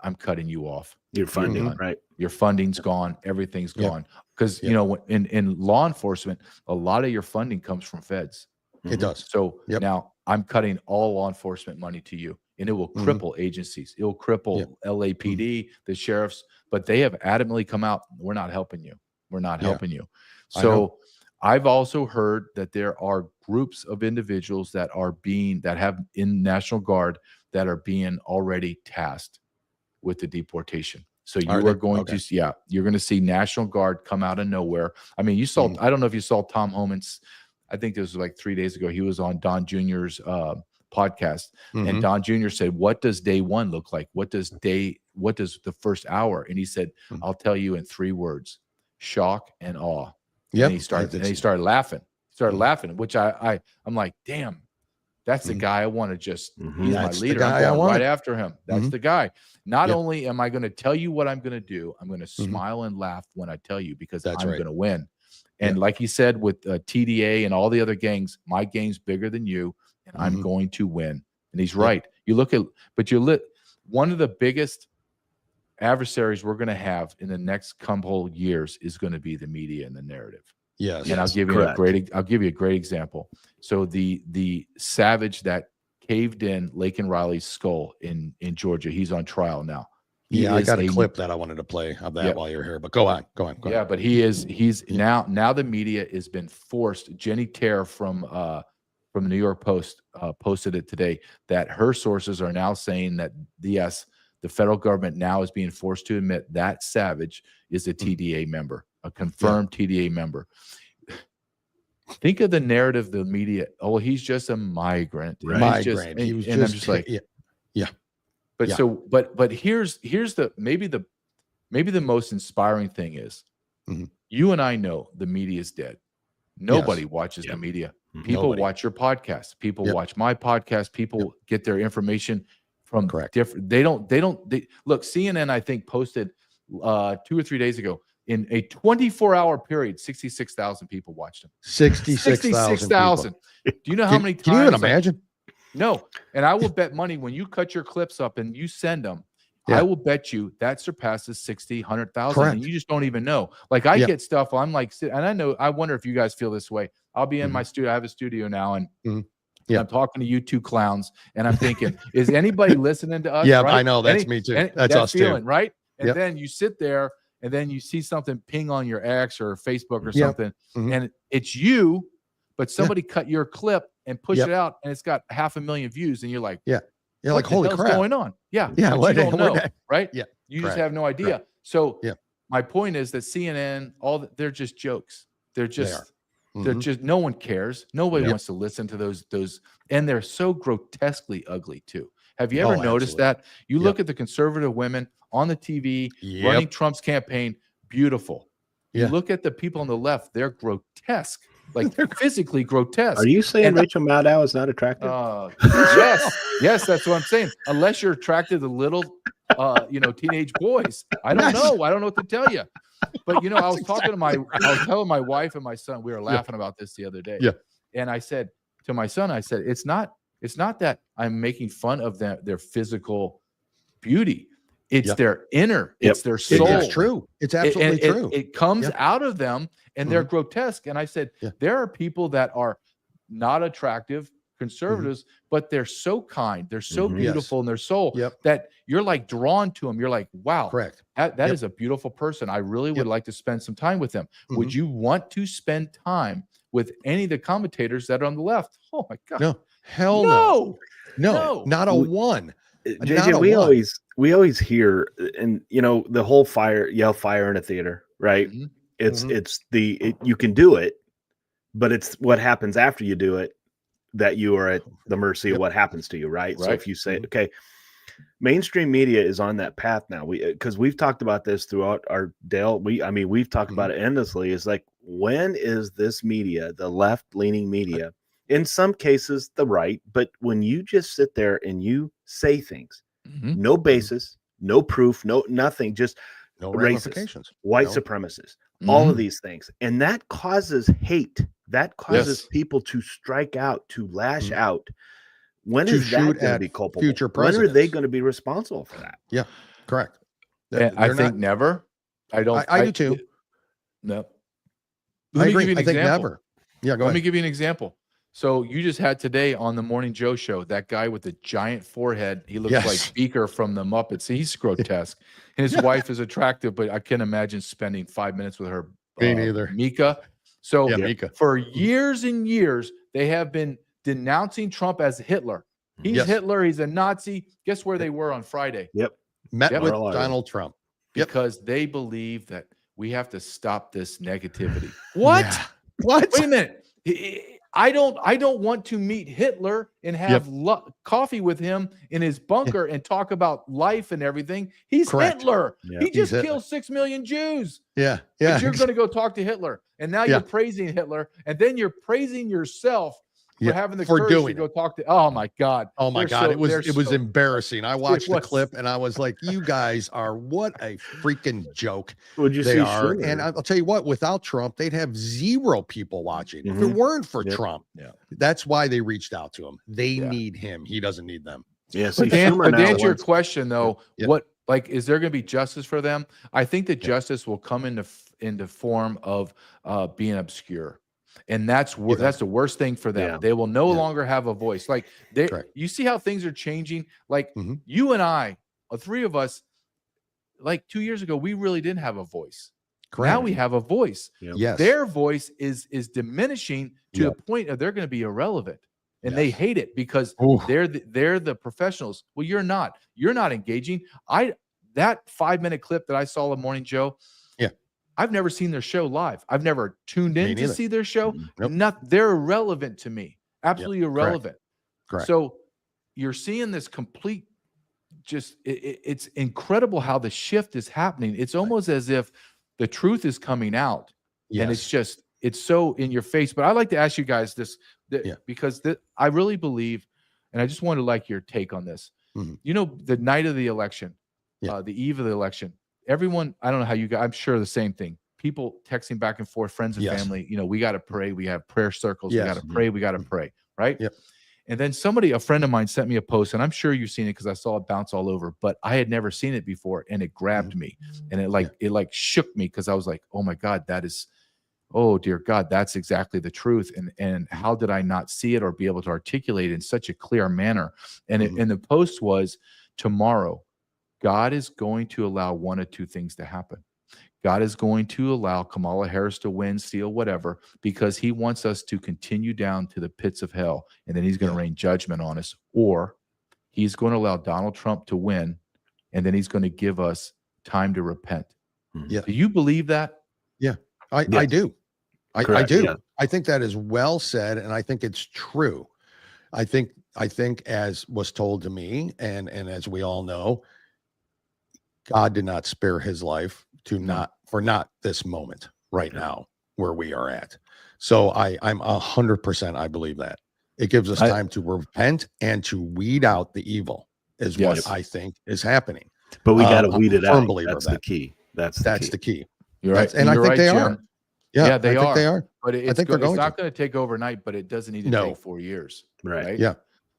I'm cutting you off. Your funding, right? Your funding's gone. Everything's gone. Because, you know, in law enforcement, a lot of your funding comes from feds. It does. So now I'm cutting all law enforcement money to you, and it will cripple agencies. It will cripple LAPD, the sheriffs, but they have adamantly come out. We're not helping you. We're not helping you. So I've also heard that there are groups of individuals that have in National Guard that are being already tasked with the deportation. So you are going to, you're going to see National Guard come out of nowhere. I mean, you saw, I don't know if you saw Tom Homan's, I think this was like 3 days ago. He was on Don Jr.'s podcast, and Don Jr. said, what does day one look like? What does the first hour? And he said, I'll tell you in 3 words: shock and awe. Yeah. And he started laughing. Which I'm like, damn, that's the guy I want to just, he's my leader. I'm going right after him. That's the guy. Not only am I going to tell you what I'm going to do, I'm going to smile and laugh when I tell you, because I'm going to win. And like he said, with TDA and all the other gangs, my gang's bigger than you, and I'm going to win. And he's right. You look at, one of the biggest adversaries we're going to have in the next couple years is going to be the media and the narrative. Yes. And I'll give you a great example. So the savage that caved in Laken Riley's skull in Georgia, he's on trial now. I got a clip that I wanted to play of that while you're here, but go on. Yeah, but he's now the media has been forced. Jenny Terre from the New York Post posted it today, that her sources are now saying that the federal government now is being forced to admit that Savage is a TDA member, a confirmed TDA member. Think of the narrative, the media. Oh, he's just a migrant. Right. I'm just like, yeah. But here's the maybe the most inspiring thing is, you and I know the media is dead. Nobody watches the media. People watch your podcast. People watch my podcast. People get their information from different. They look. CNN, I think, posted 2 or 3 days ago, in a 24-hour period, 66,000 people watched them. 66,000. Do you know how many times? Can you even imagine? No. And I will bet money, when you cut your clips up and you send them, I will bet you that surpasses 60, 100,000. And you just don't even know. Like, I get stuff. I'm like, and I wonder if you guys feel this way. I'll be in my studio. I have a studio now, and I'm talking to you two clowns, and I'm thinking, is anybody listening to us? Yeah, right? I know. That's me too. That's us feeling, too. Right? And then you sit there, and then you see something ping on your X or Facebook or something, and it's you, but somebody cut your clip and push it out, and it's got 500,000 views, and you're like, you're like, holy crap, what's going on? Yeah, what, you don't know, right? Yeah, you just have no idea. So my point is that CNN, they're just jokes. They're just no one cares. Nobody wants to listen to those, and they're so grotesquely ugly too. Have you ever noticed that? You look at the conservative women on the TV running Trump's campaign, beautiful. You look at the people on the left, they're grotesque. like physically grotesque. Are you saying And- Rachel Maddow is not attractive? Yes, that's what I'm saying. Unless you're attracted to little, teenage boys. I don't know. I don't know what to tell you. But I was telling my wife and my son, we were laughing about this the other day. Yeah. And I said to my son, it's not that I'm making fun of their physical beauty. It's their inner, it's their soul. It's true. It's absolutely true. It comes out of them, and they're grotesque. And I said, there are people that are not attractive, conservatives, but they're so kind, they're so beautiful in their soul that you're like drawn to them. You're like, wow, correct. That is a beautiful person. I really would like to spend some time with them. Would you want to spend time with any of the commentators that are on the left? Oh my God. No, hell no. No, not a one. JJ, we always hear, and the whole yell fire in a theater, right? You can do it, but it's what happens after you do it that you are at the mercy of what happens to you, right? So if you say, okay, mainstream media is on that path now. Because we've talked about this throughout our Dale. We've talked about it endlessly. It's like, when is this media, the left-leaning media, in some cases the right, but when you just sit there and you say things, no basis, no proof, nothing, just no racist, ramifications, white supremacists, all of these things, and that causes hate. That causes people to strike out, to lash out. When is that going to be culpable? Future presidents? When are they going to be responsible for that? Yeah, correct. I think never. I don't. I do too. No. I agree. I think never. Yeah, go ahead. Let me give you an example. So you just had today on the Morning Joe show, that guy with the giant forehead. He looks like Beaker from the Muppets. He's grotesque. And his wife is attractive, but I can't imagine spending 5 minutes with her. Me neither. Mika. So Mika. For years and years, they have been denouncing Trump as Hitler. He's Hitler. He's a Nazi. Guess where they were on Friday? Met with Donald Trump. Because they believe that we have to stop this negativity. What? What? Wait a minute. I don't want to meet Hitler and have coffee with him in his bunker and talk about life and everything. He's Hitler. He just killed 6 million Jews. Yeah. But you're going to go talk to Hitler. And now you're praising Hitler. And then you're praising yourself for having the courage to go talk to. Oh my God. Oh my God. It was embarrassing. I watched the clip and I was like, you guys are what a freaking joke. Would you they see are. Schumer? And I'll tell you what, without Trump, they'd have 0 people watching. If it weren't for Trump, that's why they reached out to him. They need him. He doesn't need them. Yes. But to answer your question though, is there going to be justice for them? I think that justice will come into form of being obscure. And that's the worst thing for them. They will no longer have a voice. Like you see how things are changing. Like you and I, the 3 of us, like 2 years ago, we really didn't have a voice. Now we have a voice. Yes. Their voice is diminishing to the point of they're going to be irrelevant, and they hate it because they're the professionals. Well, you're not. You're not engaging. That 5-minute clip that I saw of Morning Joe. I've never seen their show live. I've never tuned in to see their show. They're irrelevant to me. Absolutely irrelevant. Correct. So you're seeing this complete, it's incredible how the shift is happening. It's almost as if the truth is coming out and it's so in your face. But I'd like to ask you guys this, because I really believe, and I just wanted to like your take on this. The night of the election, the eve of the election, everyone, I don't know how you guys, I'm sure the same thing. People texting back and forth, friends and family, we got to pray. We have prayer circles. We got to pray. We got to pray. Right. Yep. And then a friend of mine sent me a post, and I'm sure you've seen it because I saw it bounce all over, but I had never seen it before. And it grabbed me and it shook me because I was like, oh my God, oh dear God, that's exactly the truth. And how did I not see it or be able to articulate it in such a clear manner? And and the post was, tomorrow, God is going to allow 1 or 2 things to happen. God is going to allow Kamala Harris to win, steal, whatever, because he wants us to continue down to the pits of hell, and then he's going to rain judgment on us. Or he's going to allow Donald Trump to win, and then he's going to give us time to repent. Yeah. Do you believe that? Yeah, I do. I do. Yeah. I think that is well said, and I think it's true. I think as was told to me, and as we all know, God did not spare his life for not this moment right now. where we are at. So I'm 100%. I believe that it gives us time to repent and to weed out the evil is what I think is happening. But we got to I'm weed a it firm out. believer That's of the that. key. That's the key. You're right. And I you're think right, they Jim. are. Yeah, they I think are. they are. But I think they're going it's not to. going to take overnight, but it doesn't need to take 4 years. Right. Yeah.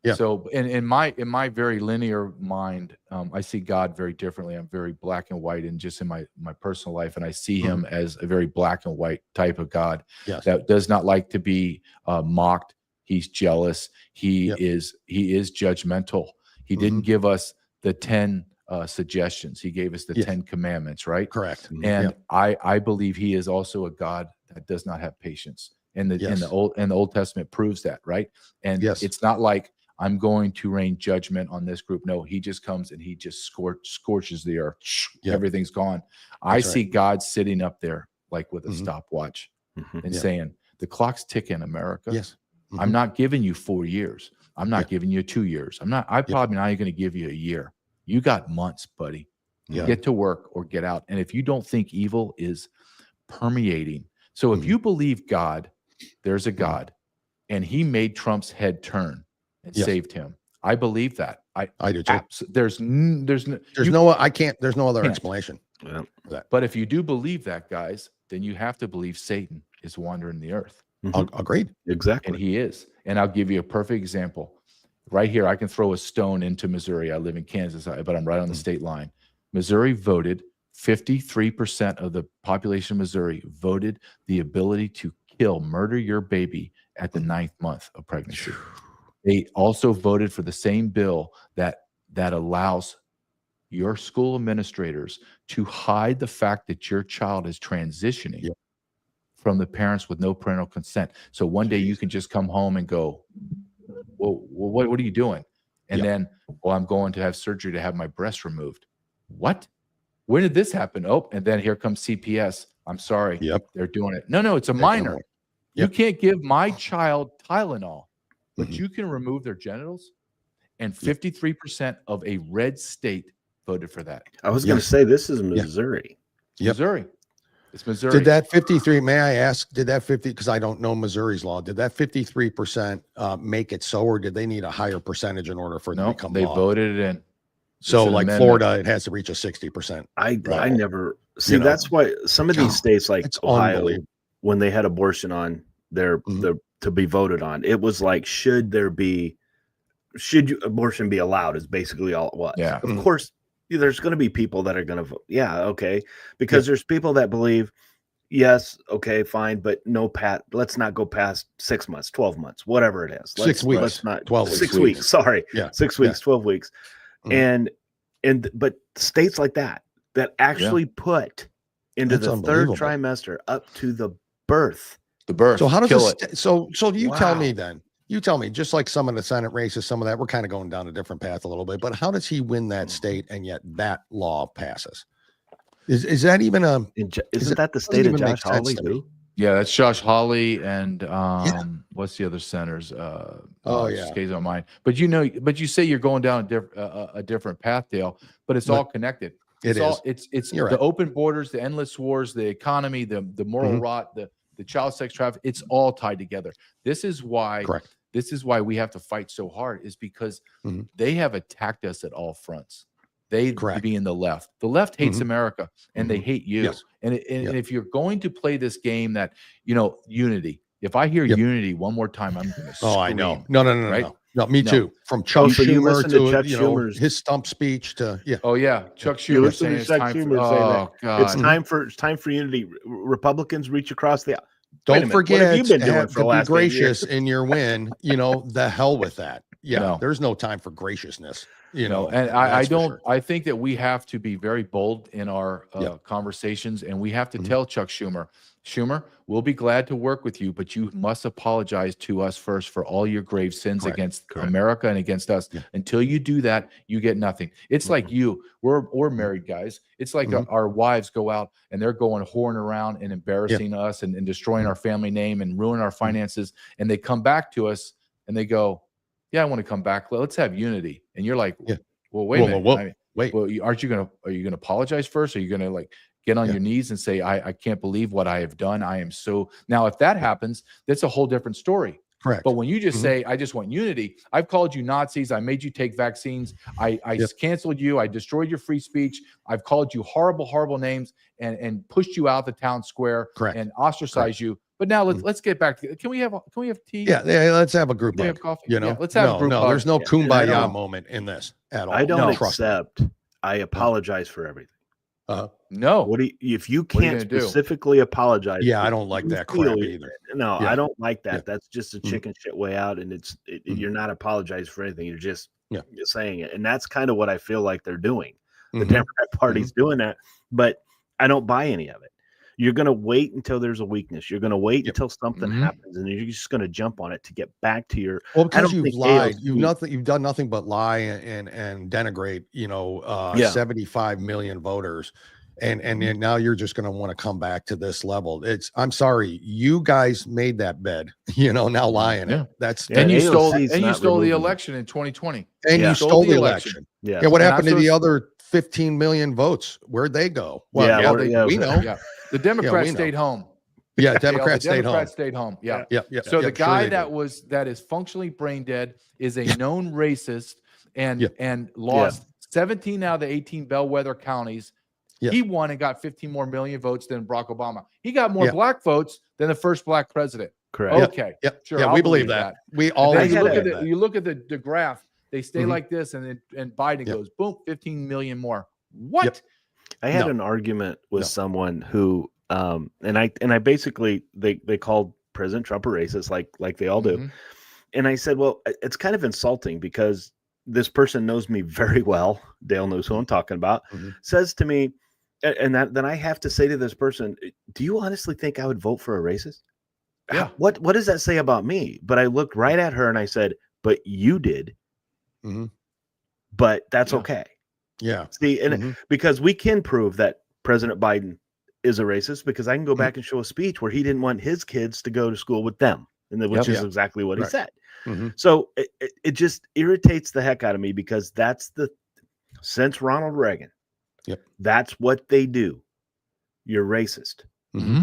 Yeah. So in my very linear mind, I see God very differently. I'm very black and white, and just in my personal life, and I see him as a very black and white type of God that does not like to be mocked. He's jealous. He is judgmental. He didn't give us the 10 suggestions. He gave us the 10 commandments, right? Correct. And I believe he is also a God that does not have patience. And the Old Testament proves that, right? And it's not like I'm going to rain judgment on this group. No, he just comes and he just scorches the earth. Everything's gone. I see God sitting up there like with a stopwatch and saying, the clock's ticking, America. Yes. I'm not giving you 4 years. I'm not giving you 2 years. I'm probably not even going to give you a year. You got months, buddy. Get to work or get out. And if you don't think evil is permeating, so if you believe God, there's a God, and he made Trump's head turn and saved him. I believe that. I do too. There's no other explanation. Yeah. But if you do believe that, guys, then you have to believe Satan is wandering the earth. Agreed. Exactly. And he is. And I'll give you a perfect example. Right here, I can throw a stone into Missouri. I live in Kansas, but I'm right on the state line. Missouri voted, 53% of the population of Missouri voted the ability to murder your baby at the 9th month of pregnancy. They also voted for the same bill that allows your school administrators to hide the fact that your child is transitioning from the parents with no parental consent. So one day you can just come home and go, well, what are you doing? And then, I'm going to have surgery to have my breast removed. What? When did this happen? Oh, and then here comes CPS. I'm sorry. They're doing it. No, it's a minor. You can't give my child Tylenol, but you can remove their genitals. And 53% of a red state voted for that. I was going to say, this is Missouri. Missouri. It's Missouri. Did that 53, may I ask, because I don't know Missouri's law, did that 53% make it so, or did they need a higher percentage in order for it to become law? They voted it in. So like Florida, it has to reach a 60%. I never see. That's why some of these states like Ohio, when they had abortion on their to be voted on, it was like, should abortion be allowed is basically all it was. Yeah. Of course, there's going to be people that are going to vote. Yeah. Okay. Because there's people that believe, yes, okay, fine, but let's not go past 6 months, 12 months, whatever it is. 6 weeks. Let's not 12 6 weeks. Sorry. Yeah. 6 weeks, 12 weeks. But states like that actually put into the third trimester up to the birth. So how does so you tell me then? You tell me, just like some of the Senate races, some of that, we're kind of going down a different path a little bit, but how does he win that state and yet that law passes? Is that even isn't that the state of Josh Hawley too? Yeah, that's Josh Hawley and what's the other senators? Escapes my mind. But you say you're going down a different path, Dale. But it's all connected. It's the open borders, the endless wars, the economy, the moral rot, the child sex trafficking. It's all tied together. This is why. Correct. This is why we have to fight so hard. Is because they have attacked us at all fronts. They being the left. The left hates America and they hate you. Yes. And if you're going to play this game that, unity, if I hear unity one more time, I'm going to scream. Oh, I know. No, right? No, me too. From Chuck Schumer to his stump speech to Oh yeah, Chuck Schumer saying it's time for it's time for unity. Republicans reach across the Don't forget what have you been doing for the last be gracious in your win. The hell with that. Yeah, there's no time for graciousness. And I think that we have to be very bold in our conversations, and we have to tell Chuck Schumer, we'll be glad to work with you, but you must apologize to us first for all your grave sins against America and against us. Until you do that, you get nothing. It's like we're married guys. It's like our wives go out and they're going whoring around and embarrassing us and destroying our family name and ruin our finances. And they come back to us and they go, I want to come back. Let's have unity. And you're like, well, wait a minute. Wait. Well, are you going to apologize first? Are you going to get on your knees and say, I can't believe what I have done. I am so now, if that happens, that's a whole different story. Correct. But when you just say, I just want unity, I've called you Nazis. I made you take vaccines. I canceled you. I destroyed your free speech. I've called you horrible, horrible names and pushed you out the town square and ostracized you. But now let's get back to, can we have tea? Yeah, let's have a group hug. Have coffee. You know, let's have a group hug. There's no kumbaya moment in this at all. I don't trust me. accept. I apologize for everything. No. What do you, if you can't specifically apologize? Yeah, I don't like that crap either. No, I don't like that. That's just a chicken shit way out, and you're not apologizing for anything. You're just saying it, and that's kind of what I feel like they're doing. The Democrat Party's doing that, but I don't buy any of it. You're going to wait until there's a weakness. You're going to wait until something happens, and you're just going to jump on it to get back to your. Well, because you've lied, you've done nothing but lie and denigrate. 75 million voters, and now you're just going to want to come back to this level. I'm sorry, you guys made that bed. Now lying it. That's and you stole the election in 2020, and you stole the election. Yeah. What happened to the other 15 million votes? Where'd they go? Well, we know. Yeah. The Democrats stayed home. Yeah, Democrats stayed home. Yeah. So the guy that is functionally brain dead is a known racist and lost 17 out of the 18 bellwether counties. He won and got 15 more million votes than Barack Obama. He got more black votes than the first black president. Correct. Okay. Sure. Yeah, we believe that. We always you look at the graph, they stay like this, and Biden goes, boom, 15 million more. What? I had an argument with someone who, and I basically they called President Trump a racist, like they all do, and I said, well, it's kind of insulting because this person knows me very well. Dale knows who I'm talking about. Says to me, and then I have to say to this person, do you honestly think I would vote for a racist? Yeah. What does that say about me? But I looked right at her and I said, but you did. But that's okay. Yeah. See, and because we can prove that President Biden is a racist, because I can go back and show a speech where he didn't want his kids to go to school with them, and which is exactly what he said. So it just irritates the heck out of me, because that's since Ronald Reagan, that's what they do. You're racist.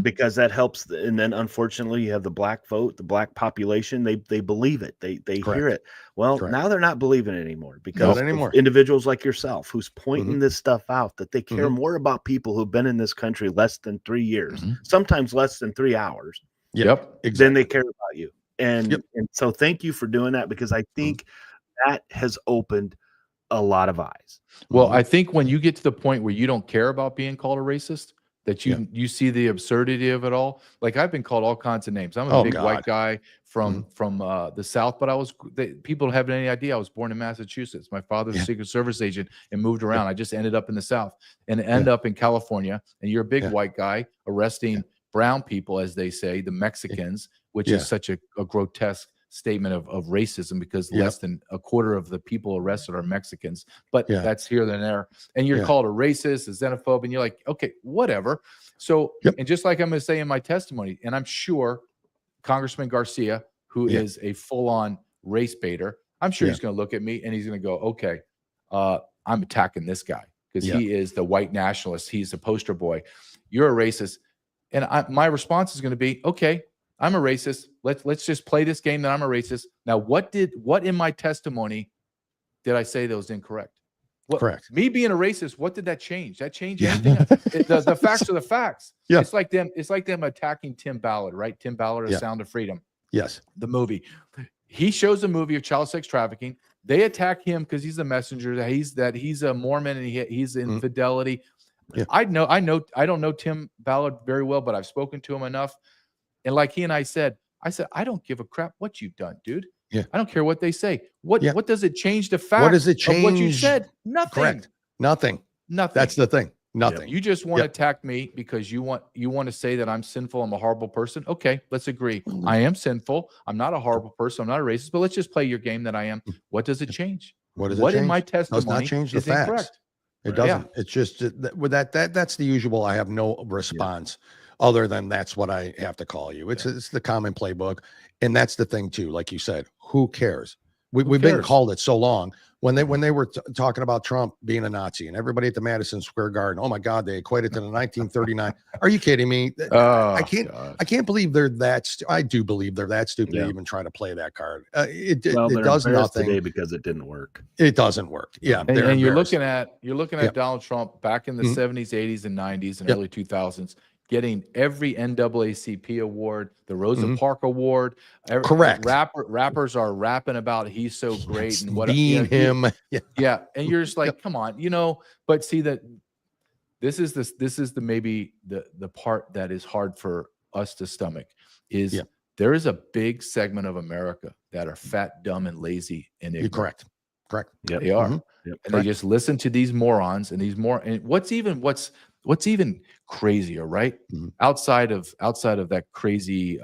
Because that helps. And then unfortunately you have the black vote, the black population, they believe it. They hear it. Well, now they're not believing it anymore, because individuals like yourself who's pointing this stuff out, that they care more about people who've been in this country less than 3 years, sometimes less than 3 hours. Then they care about you. And so thank you for doing that, because I think that has opened a lot of eyes. Well, I think when you get to the point where you don't care about being called a racist, that you see the absurdity of it all. Like, I've been called all kinds of names. I'm a big white guy from the South, but people don't have any idea I was born in Massachusetts. My father's a Secret Service agent and moved around. I just ended up in the South and end up in California. And you're a big white guy arresting brown people, as they say, the Mexicans, which is such a grotesque statement of racism, because less than a quarter of the people arrested are Mexicans, but that's here and there. And you're called a racist, a xenophobe, and you're like, okay, whatever. So, and just like I'm going to say in my testimony, and I'm sure Congressman Garcia, who is a full-on race baiter, I'm sure he's going to look at me and he's going to go, okay, I'm attacking this guy because he is the white nationalist. He's a poster boy. You're a racist. And my response is going to be, okay, I'm a racist. Let's just play this game that I'm a racist. Now, what in my testimony did I say that was incorrect? Correct. Me being a racist, what did that change? That change anything? The facts are the facts. Yeah. It's like them attacking Tim Ballard, right? Tim Ballard, A Sound of Freedom. Yes. The movie. He shows a movie of child sex trafficking. They attack him because he's a messenger, that he's a Mormon and he's infidelity. Yeah. I don't know Tim Ballard very well, but I've spoken to him enough. And like he and I said, I don't give a crap what you've done, dude. Yeah. I don't care what they say. What does it change the fact? What does it change? Of what you said? Nothing. Correct. Nothing. That's the thing. Nothing. You just want to attack me because you want to say that I'm sinful. I'm a horrible person. Okay, let's agree. I am sinful. I'm not a horrible person. I'm not a racist. But let's just play your game that I am. What does it change? What does it change? In my testimony does not change the is facts. incorrect? It doesn't. It's just with that's the usual. I have no response other than that's what I have to call you. It's the common playbook, and that's the thing too. Like you said, who cares? We've been called it so long. when they were talking about Trump being a Nazi and everybody at the Madison Square Garden, oh my God, they equated to the 1939. Are you kidding me? Oh, I can't believe they're that. I do believe they're that stupid to even try to play that card. It does nothing today because it didn't work. It doesn't work. Yeah, and you're looking at Donald Trump back in the Mhm. 70s, 80s, and 90s and Yep. early 2000s, getting every NAACP award, the Rosa Mhm. Parks Award. Correct. Rappers are rapping about he's so great and what being him. yeah, and you're just like, come on, But see that this is the maybe the part that is hard for us to stomach is there is a big segment of America that are fat, dumb, and lazy and You're ignorant. correct. Yep. They are, Mhm. Yep. and they just listen to these morons and these and what's even crazier, right? Mhm. Outside of that crazy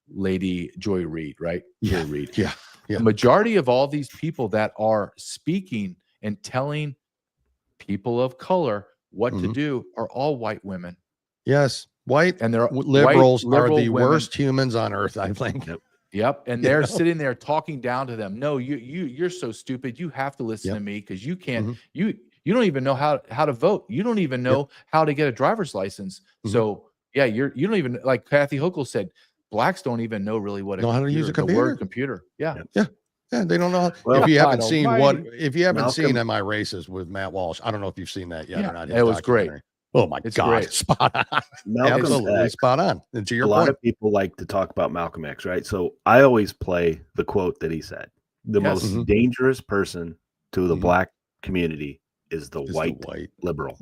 lady Joy Reid, right? Yeah. Joy Reid. Yeah. The majority of all these people that are speaking and telling people of color what to Mhm. do are all white women. Yes, white And they're liberals white are liberal the women. worst humans on earth, I think. Yep. And they're sitting there talking down to them. No, you're so stupid. You have to listen to me because you can't. You don't even know how to vote. You don't even know how to get a driver's license. So yeah, you don't even, like Kathy Hochul said, blacks don't even know really what Know how to use a the word computer. computer. Yeah. Yeah, they don't know. Well, if you haven't God seen almighty. if you haven't seen Malcolm- Am I Racist with Matt Walsh, I don't know if you've seen that yet Yeah, or not. it was great. Documentary. Oh my It's God, great. spot on. Malcolm Absolutely X. spot on. And to your A lot point, of people like to talk about Malcolm X, right? So I always play the quote that he said: "The Yes. most dangerous person to the Mhm. black community is the is white the white liberal."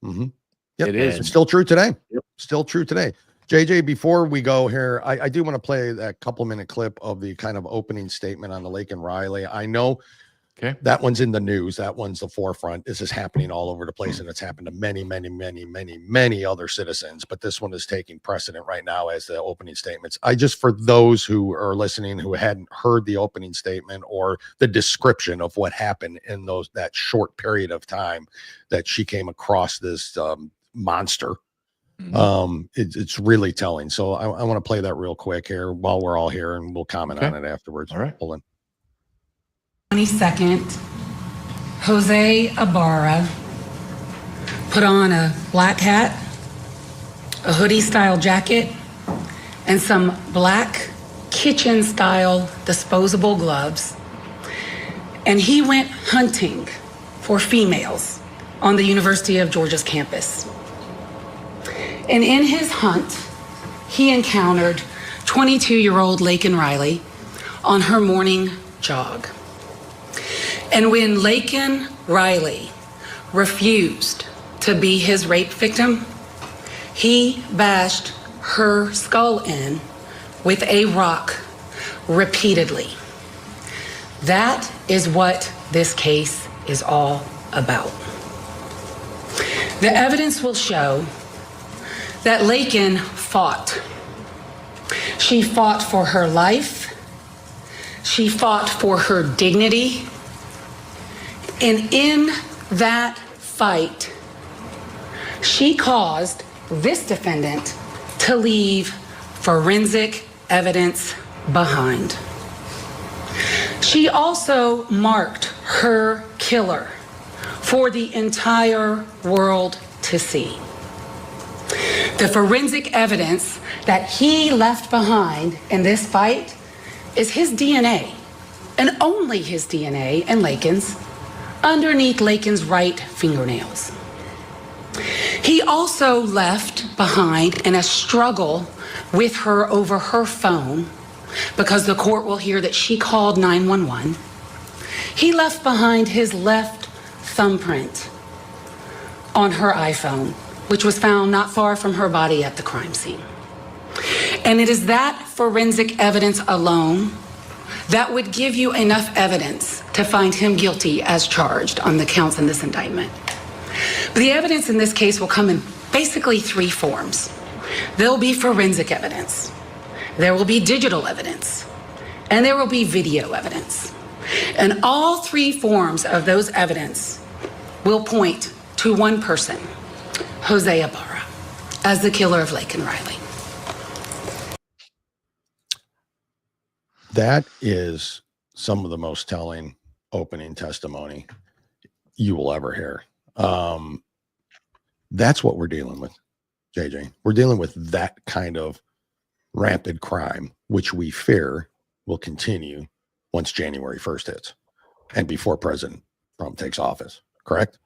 Mm-hmm. Yep. It is. It's still true today. Yep. Still true today. JJ, before we go here, I do want to play that couple-minute clip of the kind of opening statement on the Lake and Riley. I know that one's in the news. That one's the forefront. This is happening all over the place, and it's happened to many, many, many, many, many other citizens. But this one is taking precedent right now as the opening statements. For those who are listening who hadn't heard the opening statement or the description of what happened in that short period of time that she came across this monster. It's really telling. So I want to play that real quick here while we're all here, and we'll comment on it afterwards. All right. Hold on. 22nd, Jose Ibarra put on a black hat, a hoodie style jacket, and some black kitchen style disposable gloves. And he went hunting for females on the University of Georgia's campus. And in his hunt, he encountered 22-year-old Laken Riley on her morning jog. And when Laken Riley refused to be his rape victim, he bashed her skull in with a rock repeatedly. That is what this case is all about. The evidence will show that Laken fought. She fought for her life. She fought for her dignity. And in that fight, she caused this defendant to leave forensic evidence behind. She also marked her killer for the entire world to see. The forensic evidence that he left behind in this fight is his DNA, and only his DNA and Laken's, underneath Laken's right fingernails. He also left behind in a struggle with her over her phone, because the court will hear that she called 911. He left behind his left thumbprint on her iPhone, which was found not far from her body at the crime scene. And it is that forensic evidence alone that would give you enough evidence to find him guilty as charged on the counts in this indictment. But the evidence in this case will come in basically three forms. There'll be forensic evidence, there will be digital evidence, and there will be video evidence. And all three forms of those evidence will point to one person, Jose Ibarra, as the killer of Laken Riley. That is some of the most telling opening testimony you will ever hear. That's what we're dealing with, JJ. We're dealing with that kind of rampant crime, which we fear will continue once January 1st hits and before President Trump takes office. Correct?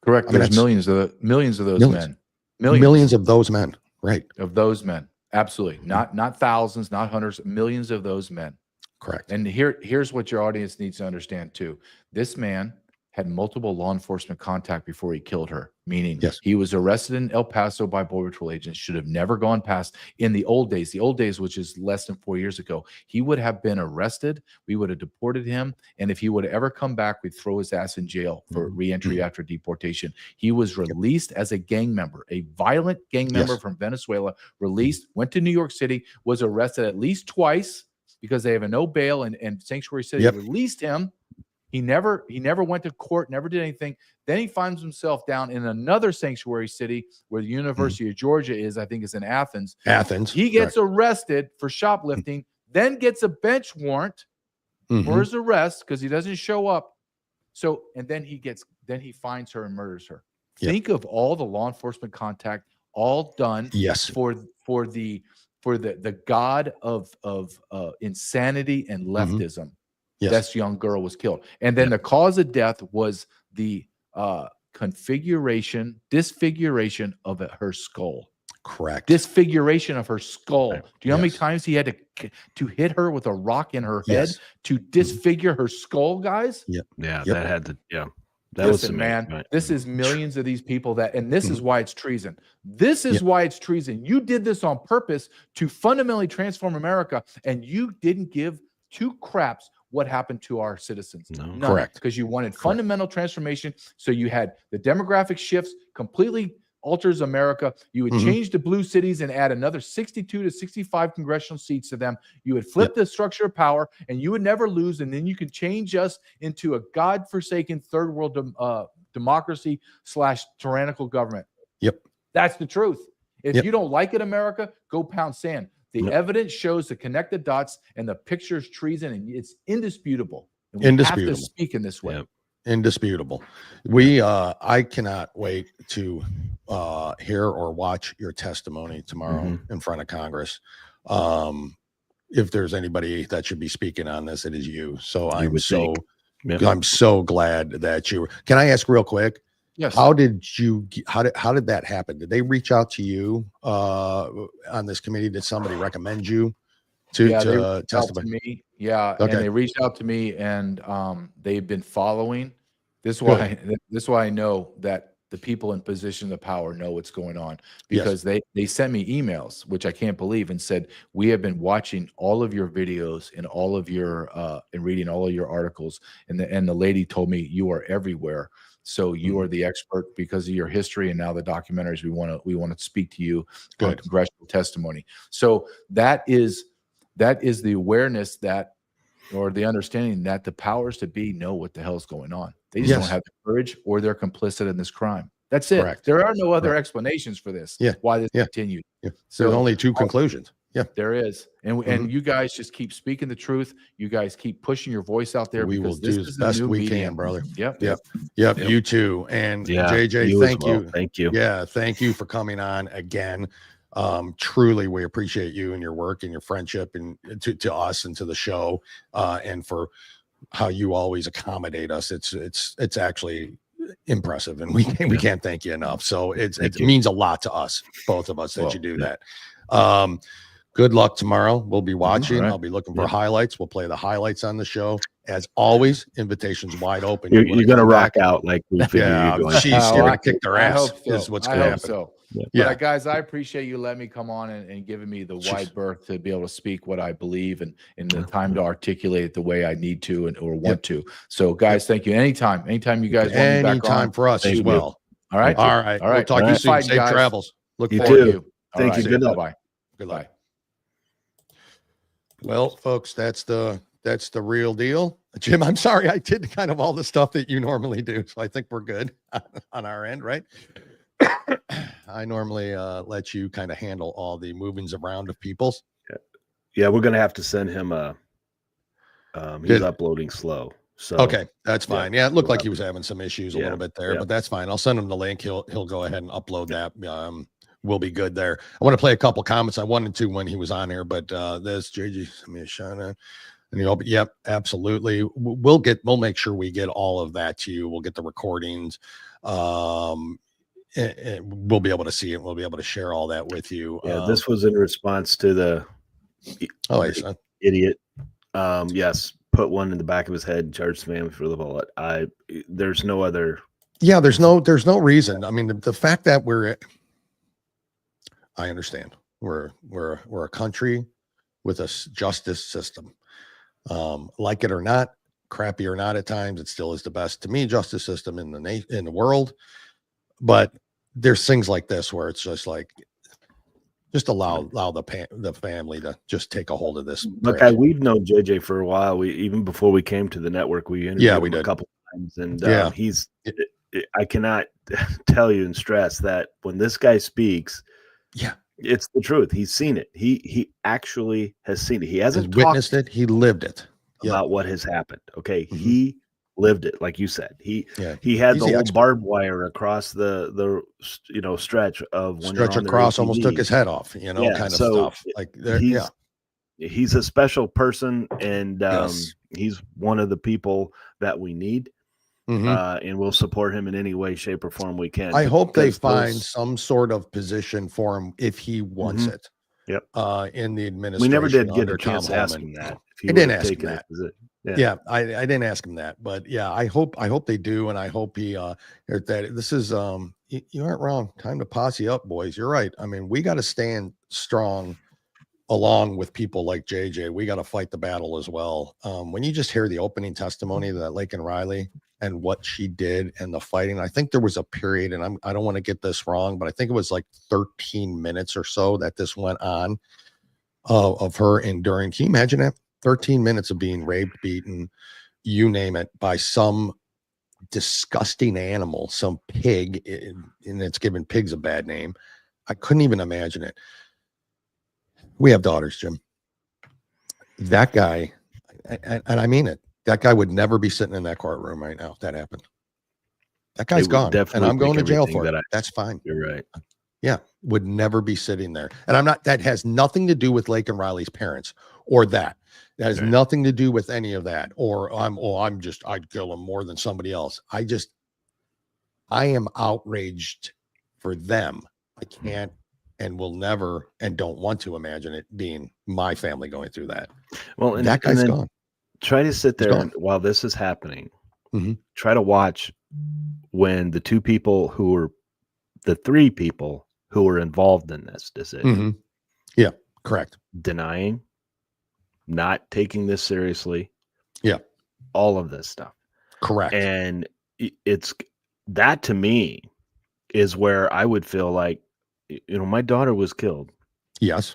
Correct. I mean, There's millions of those men. Millions of those men. Right. Of those men. Absolutely. Not thousands, not hundreds, millions of those men. Correct. And here's what your audience needs to understand too. This man had multiple law enforcement contact before he killed her, meaning he was arrested in El Paso by Border Patrol agents, should have never gone past in the old days, which is less than 4 years ago. He would have been arrested. We would have deported him. And if he would have ever come back, we'd throw his ass in jail for reentry after deportation. He was released as a gang member, a violent gang member from Venezuela, released, went to New York City, was arrested at least twice because they have a no bail and Sanctuary City released him. He never went to court, never did anything. Then he finds himself down in another sanctuary city where the University of Georgia is, I think is in Athens. He gets arrested for shoplifting, then gets a bench warrant for his arrest because he doesn't show up. So, and then he finds her and murders her. Think of all the law enforcement contact, all done for the god of insanity and leftism. This young girl was killed. And then the cause of death was the disfiguration of her skull. Correct. Disfiguration of her skull. Do you know how many times he had to hit her with a rock in her head to disfigure her skull, guys? That had to, that Listen, was man, right. This is millions of these people and this is why it's treason. This is why it's treason. You did this on purpose to fundamentally transform America, and you didn't give two craps what happened to our citizens. None. Correct. Because you wanted fundamental transformation. So you had the demographic shifts completely alters America. You would change the blue cities and add another 62 to 65 congressional seats to them. You would flip the structure of power and you would never lose. And then you could change us into a godforsaken third world democracy / tyrannical government. That's the truth. If you don't like it, America, go pound sand. The evidence shows the connected dots and the picture's treason, and it's indisputable. And we have to speak in this way. Indisputable. I cannot wait to hear or watch your testimony tomorrow in front of Congress. If there's anybody that should be speaking on this, it is you. So I'm so glad that you. Can I ask real quick? Yes. How did that happen? Did they reach out to you on this committee? Did somebody recommend you to testify? Me. Yeah. Okay. And they reached out to me, and they've been following. This is why I know that the people in position of power know what's going on, because they sent me emails, which I can't believe, and said, we have been watching all of your videos and all of your and reading all of your articles, and the lady told me you are everywhere. So you are the expert because of your history and now the documentaries. We want to speak to you on congressional testimony. So that is the awareness or the understanding that the powers to be know what the hell is going on. They just don't have the courage, or they're complicit in this crime. That's it. Correct. There are no other explanations for this. Why this continued. So there's only two conclusions. There is. And you guys just keep speaking the truth. You guys keep pushing your voice out there. We will do as best we can, brother. Yep. You too. And JJ, thank you. Thank you. Yeah. Thank you for coming on again. Truly, we appreciate you and your work and your friendship, and to us and to the show, and for how you always accommodate us. It's actually impressive, and we can't thank you enough. So it means a lot to us, both of us, that you do that. Good luck tomorrow. We'll be watching. I'll be looking for highlights. We'll play the highlights on the show. As always, invitations wide open. You're going to rock out like we figured you're going. She's going to kick their ass. So. Is what's going to happen. So. But guys, I appreciate you letting me come on and giving me the wide berth to be able to speak what I believe and the time to articulate it the way I need to or want to. So, guys, thank you. Anytime you guys want me back on, for us as well. All right. We'll talk to you soon. Safe travels. Look forward to you. Thank you. Good luck. Bye. Good luck. Well, folks, that's the real deal. Jim, I'm sorry I did kind of all the stuff that you normally do, so I think we're good on our end, right? I normally let you kind of handle all the movings around of people's. Yeah, we're gonna have to send him he's uploading slow. So okay, that's fine. Yeah, it looked like he yeah. was having some issues a Yeah, little bit there, yeah. but that's fine. I'll send him the link. He'll go ahead and upload that. We'll be good there. I want to play a couple comments. I wanted to when he was on here, but this JG sent me a shout out. And yep, absolutely. We'll make sure we get all of that to you. We'll get the recordings. And we'll be able to see it. We'll be able to share all that with you. Yeah, this was in response to the idiot. Yes, put one in the back of his head, charge the family for the bullet. There's no other. Yeah, there's no reason. I mean, the fact that I understand we're a country with a justice system. Like it or not, crappy or not at times, it still is the best to me justice system in the world. But there's things like this where it's just like, just allow the family to just take a hold of this. Look, we've known JJ for a while. Even before we came to the network, we interviewed him a couple times, and I cannot tell you and stress that when this guy speaks, it's the truth. He's seen it. He actually has seen it. He hasn't witnessed it. He lived it about what has happened. Okay, he lived it, like you said. He had the whole barbed wire across the stretch of when stretch across, almost took his head off. Kind of stuff like that. He's a special person, and he's one of the people that we need. And we'll support him in any way, shape, or form we can. I hope they find some sort of position for him if he wants it. Yep. In the administration. We never did get a chance to ask him that. I didn't ask him that. I didn't ask him that, but I hope they do, and I hope he that this is you aren't wrong. Time to posse up, boys. You're right. I mean, we got to stand strong along with people like JJ. We got to fight the battle as well. When you just hear the opening testimony that Laken Riley and what she did and the fighting, I think there was a period, and I don't want to get this wrong, but I think it was like 13 minutes or so that this went on of her enduring. Can you imagine that? 13 minutes of being raped, beaten, you name it, by some disgusting animal, some pig, and it's given pigs a bad name. I couldn't even imagine it. We have daughters, Jim. That guy, and I mean it, that guy would never be sitting in that courtroom right now if that happened. That guy's gone, and I'm going to jail for it. That's fine. You're right. Yeah, would never be sitting there. And I'm not, that has nothing to do with Laken Riley's parents or that. That has nothing to do with any of that. Or I'd kill him more than somebody else. I am outraged for them. I can't and will never and don't want to imagine it being my family going through that. Well, and that guy's gone. Try to sit there and, while this is happening, try to watch when the three people who were involved in this decision. Yeah, correct. Denying, not taking this seriously. Yeah. All of this stuff. Correct. And it's that, to me, is where I would feel like, my daughter was killed. Yes.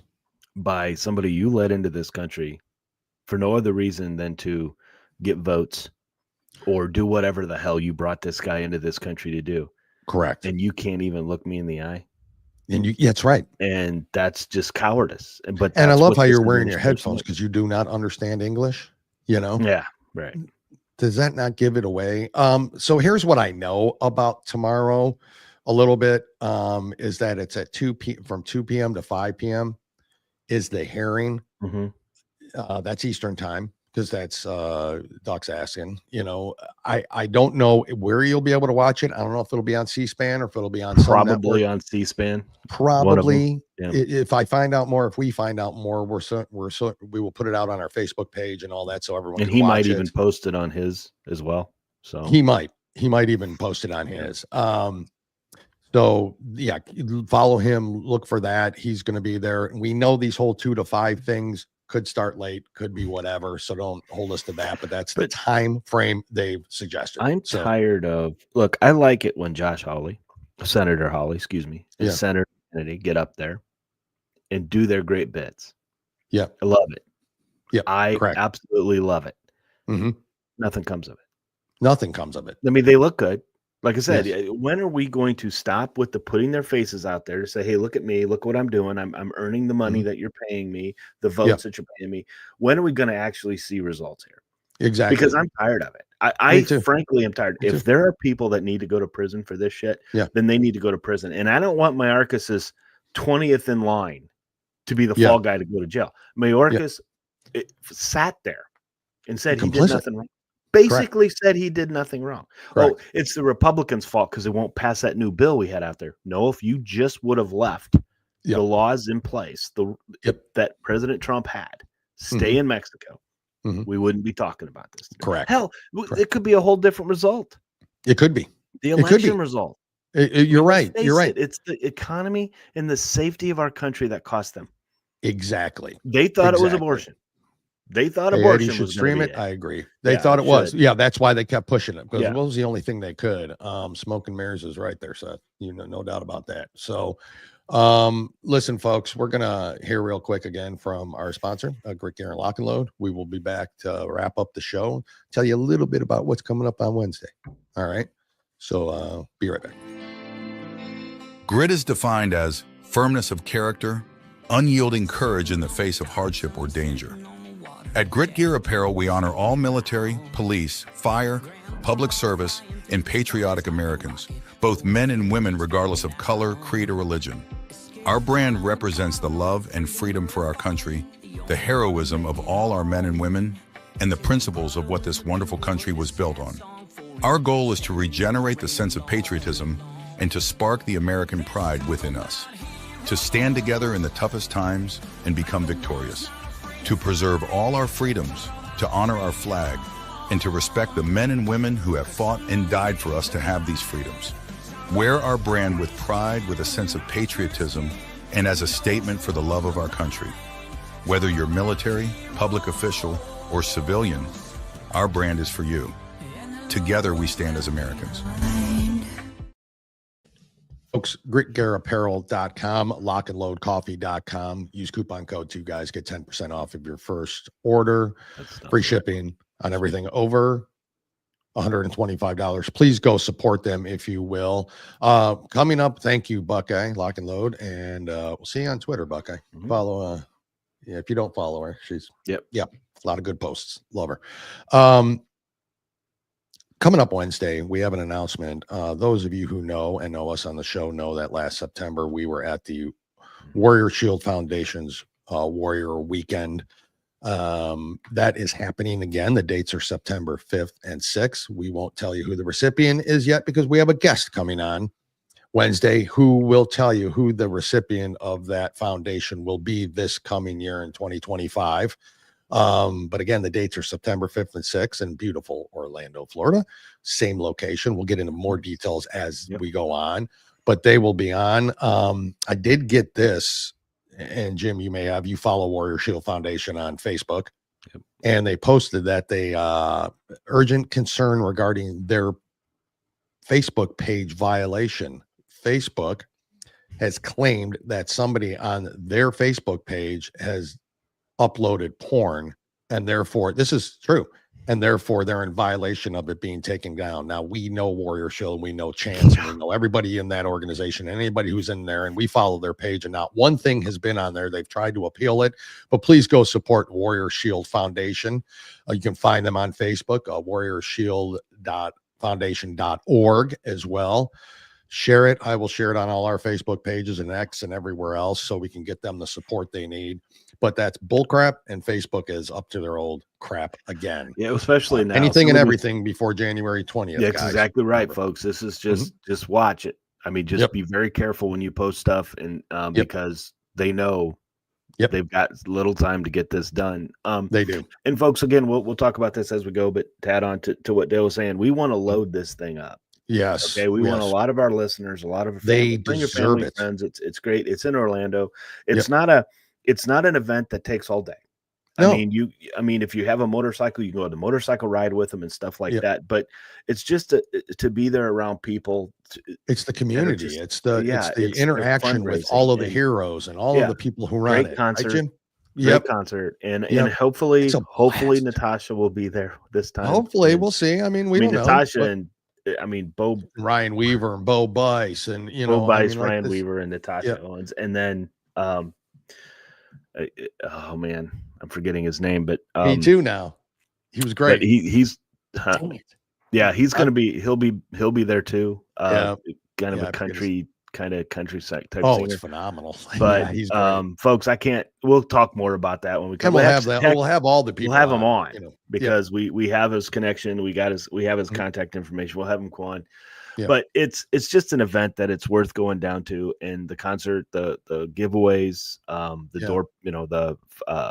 By somebody you let into this country for no other reason than to get votes or do whatever the hell you brought this guy into this country to do. Correct. And you can't even look me in the eye. And that's right. And that's just cowardice. But I love how you're wearing your headphones because you do not understand English, Yeah, right. Does that not give it away? So here's what I know about tomorrow a little bit, is that it's at from 2 p.m. to 5 p.m. is the hearing. That's Eastern time, because that's Doc's asking. I don't know where you'll be able to watch it. I don't know if it'll be on C-SPAN or if it'll be on probably on C-SPAN. Probably. Yeah. If I find out more, if we find out more, we will put it out on our Facebook page and all that, so everyone. And can he watch might it. even post it on his as well. So he might even post it on his. So yeah, follow him, look for that. He's going to be there. We know these whole 2 to 5 things could start late, could be whatever. So don't hold us to that, but that's the time frame they've suggested. I'm tired of, look, I like it when Senator Hawley, and Senator Kennedy get up there and do their great bits. Yeah. I love it. Yeah. I absolutely love it. Mm-hmm. Nothing comes of it. Nothing comes of it. I mean, they look good. Like I said, when are we going to stop with the putting their faces out there to say, hey, look at me, look what I'm doing. I'm earning the money that you're paying me, the votes that you're paying me. When are we going to actually see results here? Exactly. Because I'm tired of it. I Me too. frankly am tired. Me too. If there are people that need to go to prison for this shit, Yeah. then they need to go to prison. And I don't want Mayorkas's 20th in line to be the Yeah. fall guy to go to jail. Mayorkas sat there and said he did Complicit. nothing wrong. Basically said he did nothing wrong. Correct. Oh, it's the Republicans' fault because they won't pass that new bill we had out there. No, if you just would have left Yep. the laws in place that President Trump had, stay in Mexico, we wouldn't be talking about this today. Correct. Hell, it could be a whole different result. It could be. The It could be. election result. You're right. Face You're right. it, it's the economy and the safety of our country that cost them. Exactly. They thought it was Exactly. abortion. They thought Hey, abortion Eddie should was stream gonna it. be I agree. They Yeah, thought it was. should. Yeah, that's why they kept pushing it because Yeah. it was the only thing they could. Smoke and mirrors is right there, Seth. No doubt about that. So, listen, folks, we're gonna hear real quick again from our sponsor, Grit Gear and Lock and Load. We will be back to wrap up the show, tell you a little bit about what's coming up on Wednesday. All right. So, be right back. Grit is defined as firmness of character, unyielding courage in the face of hardship or danger. At Grit Gear Apparel, we honor all military, police, fire, public service, and patriotic Americans, both men and women regardless of color, creed, or religion. Our brand represents the love and freedom for our country, the heroism of all our men and women, and the principles of what this wonderful country was built on. Our goal is to regenerate the sense of patriotism and to spark the American pride within us, to stand together in the toughest times and become victorious, to preserve all our freedoms, to honor our flag, and to respect the men and women who have fought and died for us to have these freedoms. Wear our brand with pride, with a sense of patriotism, and as a statement for the love of our country. Whether you're military, public official, or civilian, our brand is for you. Together we stand as Americans. Folks, gritgearapparel.com, lockandloadcoffee.com. Use coupon code 2guys, get 10% off of your first order. Free shipping on everything over $125. Please go support them if you will. Coming up, thank you, Buckeye, Lock and Load, and we'll see you on Twitter, Buckeye. Follow, if you don't follow her, she's, a lot of good posts. Love her. Coming up Wednesday, we have an announcement. Those of you who know and know us on the show know that last September we were at the Warrior Shield Foundation's Warrior Weekend. That is happening again. The dates are September 5th and 6th. We won't tell you who the recipient is yet because we have a guest coming on Wednesday who will tell you who the recipient of that foundation will be this coming year in 2025. But again, the dates are September 5th and 6th in beautiful Orlando, Florida. Same location. We'll get into more details as we go on, but they will be on. I did get this, and Jim, you follow Warrior Shield Foundation on Facebook, and they posted that they urgent concern regarding their Facebook page violation. Facebook has claimed that somebody on their Facebook page has uploaded porn, and therefore this is true, and therefore they're in violation of it being taken down. Now we know Warrior Shield, we know Chance, and we know everybody in that organization, anybody who's in there, and we follow their page, and not one thing has been on there. They've tried to appeal it, but please go support Warrior Shield Foundation. You can find them on Facebook, warriorshield.foundation.org as well. Share it. I will share it on all our Facebook pages and X and everywhere else so we can get them the support they need. But that's bullcrap, and Facebook is up to their old crap again. Yeah, especially now. Anything and everything before January 20th. Yeah, that's exactly right, folks. This is just watch it. I mean, just be very careful when you post stuff, and because they know they've got little time to get this done. They do. And folks, again, we'll talk about this as we go, but to add on to what Dale was saying, we want to load this thing up. Yes. Okay. We want a lot of our listeners, a lot of they bring your deserve family, it. friends. It's great. It's in Orlando. It's not an event that takes all day. No. I mean, if you have a motorcycle, you can go on the motorcycle ride with them and stuff like that. But it's just to be there around people. It's the community. It's the interaction with all of the heroes and all of the people who run it. Concert. Right, Jim? Great concert. And hopefully Natasha will be there this time. Hopefully we'll see. I mean, don't Natasha know. And Bo, Ryan Weaver and Bo Bice, and Bo Bice, Ryan Weaver, and Natasha Owens, and then oh man, I'm forgetting his name, but me too now. He was great. He's Dang it. Yeah, he's gonna be. He'll be there too. Yeah. Kind of Yeah, a country type Oh, singer. it's phenomenal. But Yeah, he's great. folks, I can't. We'll talk more about that when we come. And we'll have Actually, that. heck, We'll have all the people. we'll have him on, you know. because we have his connection. We have his contact information. We'll have him on. Yeah. But it's just an event that it's worth going down to, and the concert, the giveaways, the door, the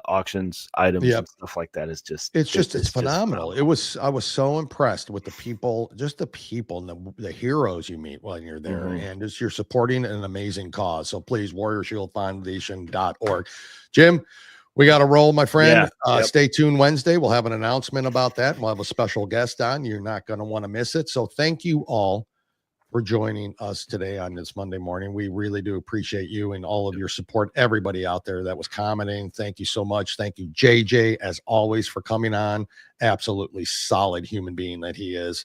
auctions, items, and stuff like that is just It's phenomenal. I was so impressed with the people, just the people and the heroes you meet when you're there, and just you're supporting an amazing cause. So please, warriorshieldfoundation.org. Jim, we got to roll, my friend. Stay tuned Wednesday. We'll have an announcement about that. We'll have a special guest on. You're not going to want to miss it. So thank you all for joining us today on this Monday morning. We really do appreciate you and all of your support. Everybody out there that was commenting, thank you so much. Thank you, JJ, as always, for coming on. Absolutely solid human being that he is.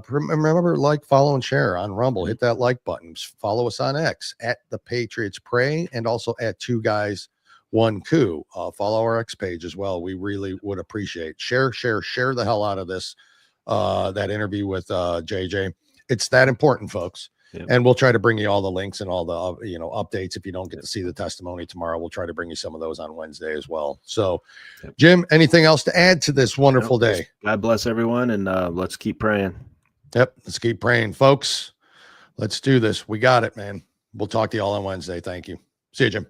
Remember, like, follow, and share on Rumble. Hit that like button. Follow us on X at The Patriots Pray, and also at 2guys1coup. Follow our X page as well. We really would appreciate. Share the hell out of this. That interview with JJ. It's that important, folks. And we'll try to bring you all the links and all the updates. If you don't get to see the testimony tomorrow, we'll try to bring you some of those on Wednesday as well. So Jim, anything else to add to this wonderful day? God bless everyone, and let's keep praying. Yep, let's keep praying, folks. Let's do this. We got it, man. We'll talk to you all on Wednesday. Thank you. See you, Jim.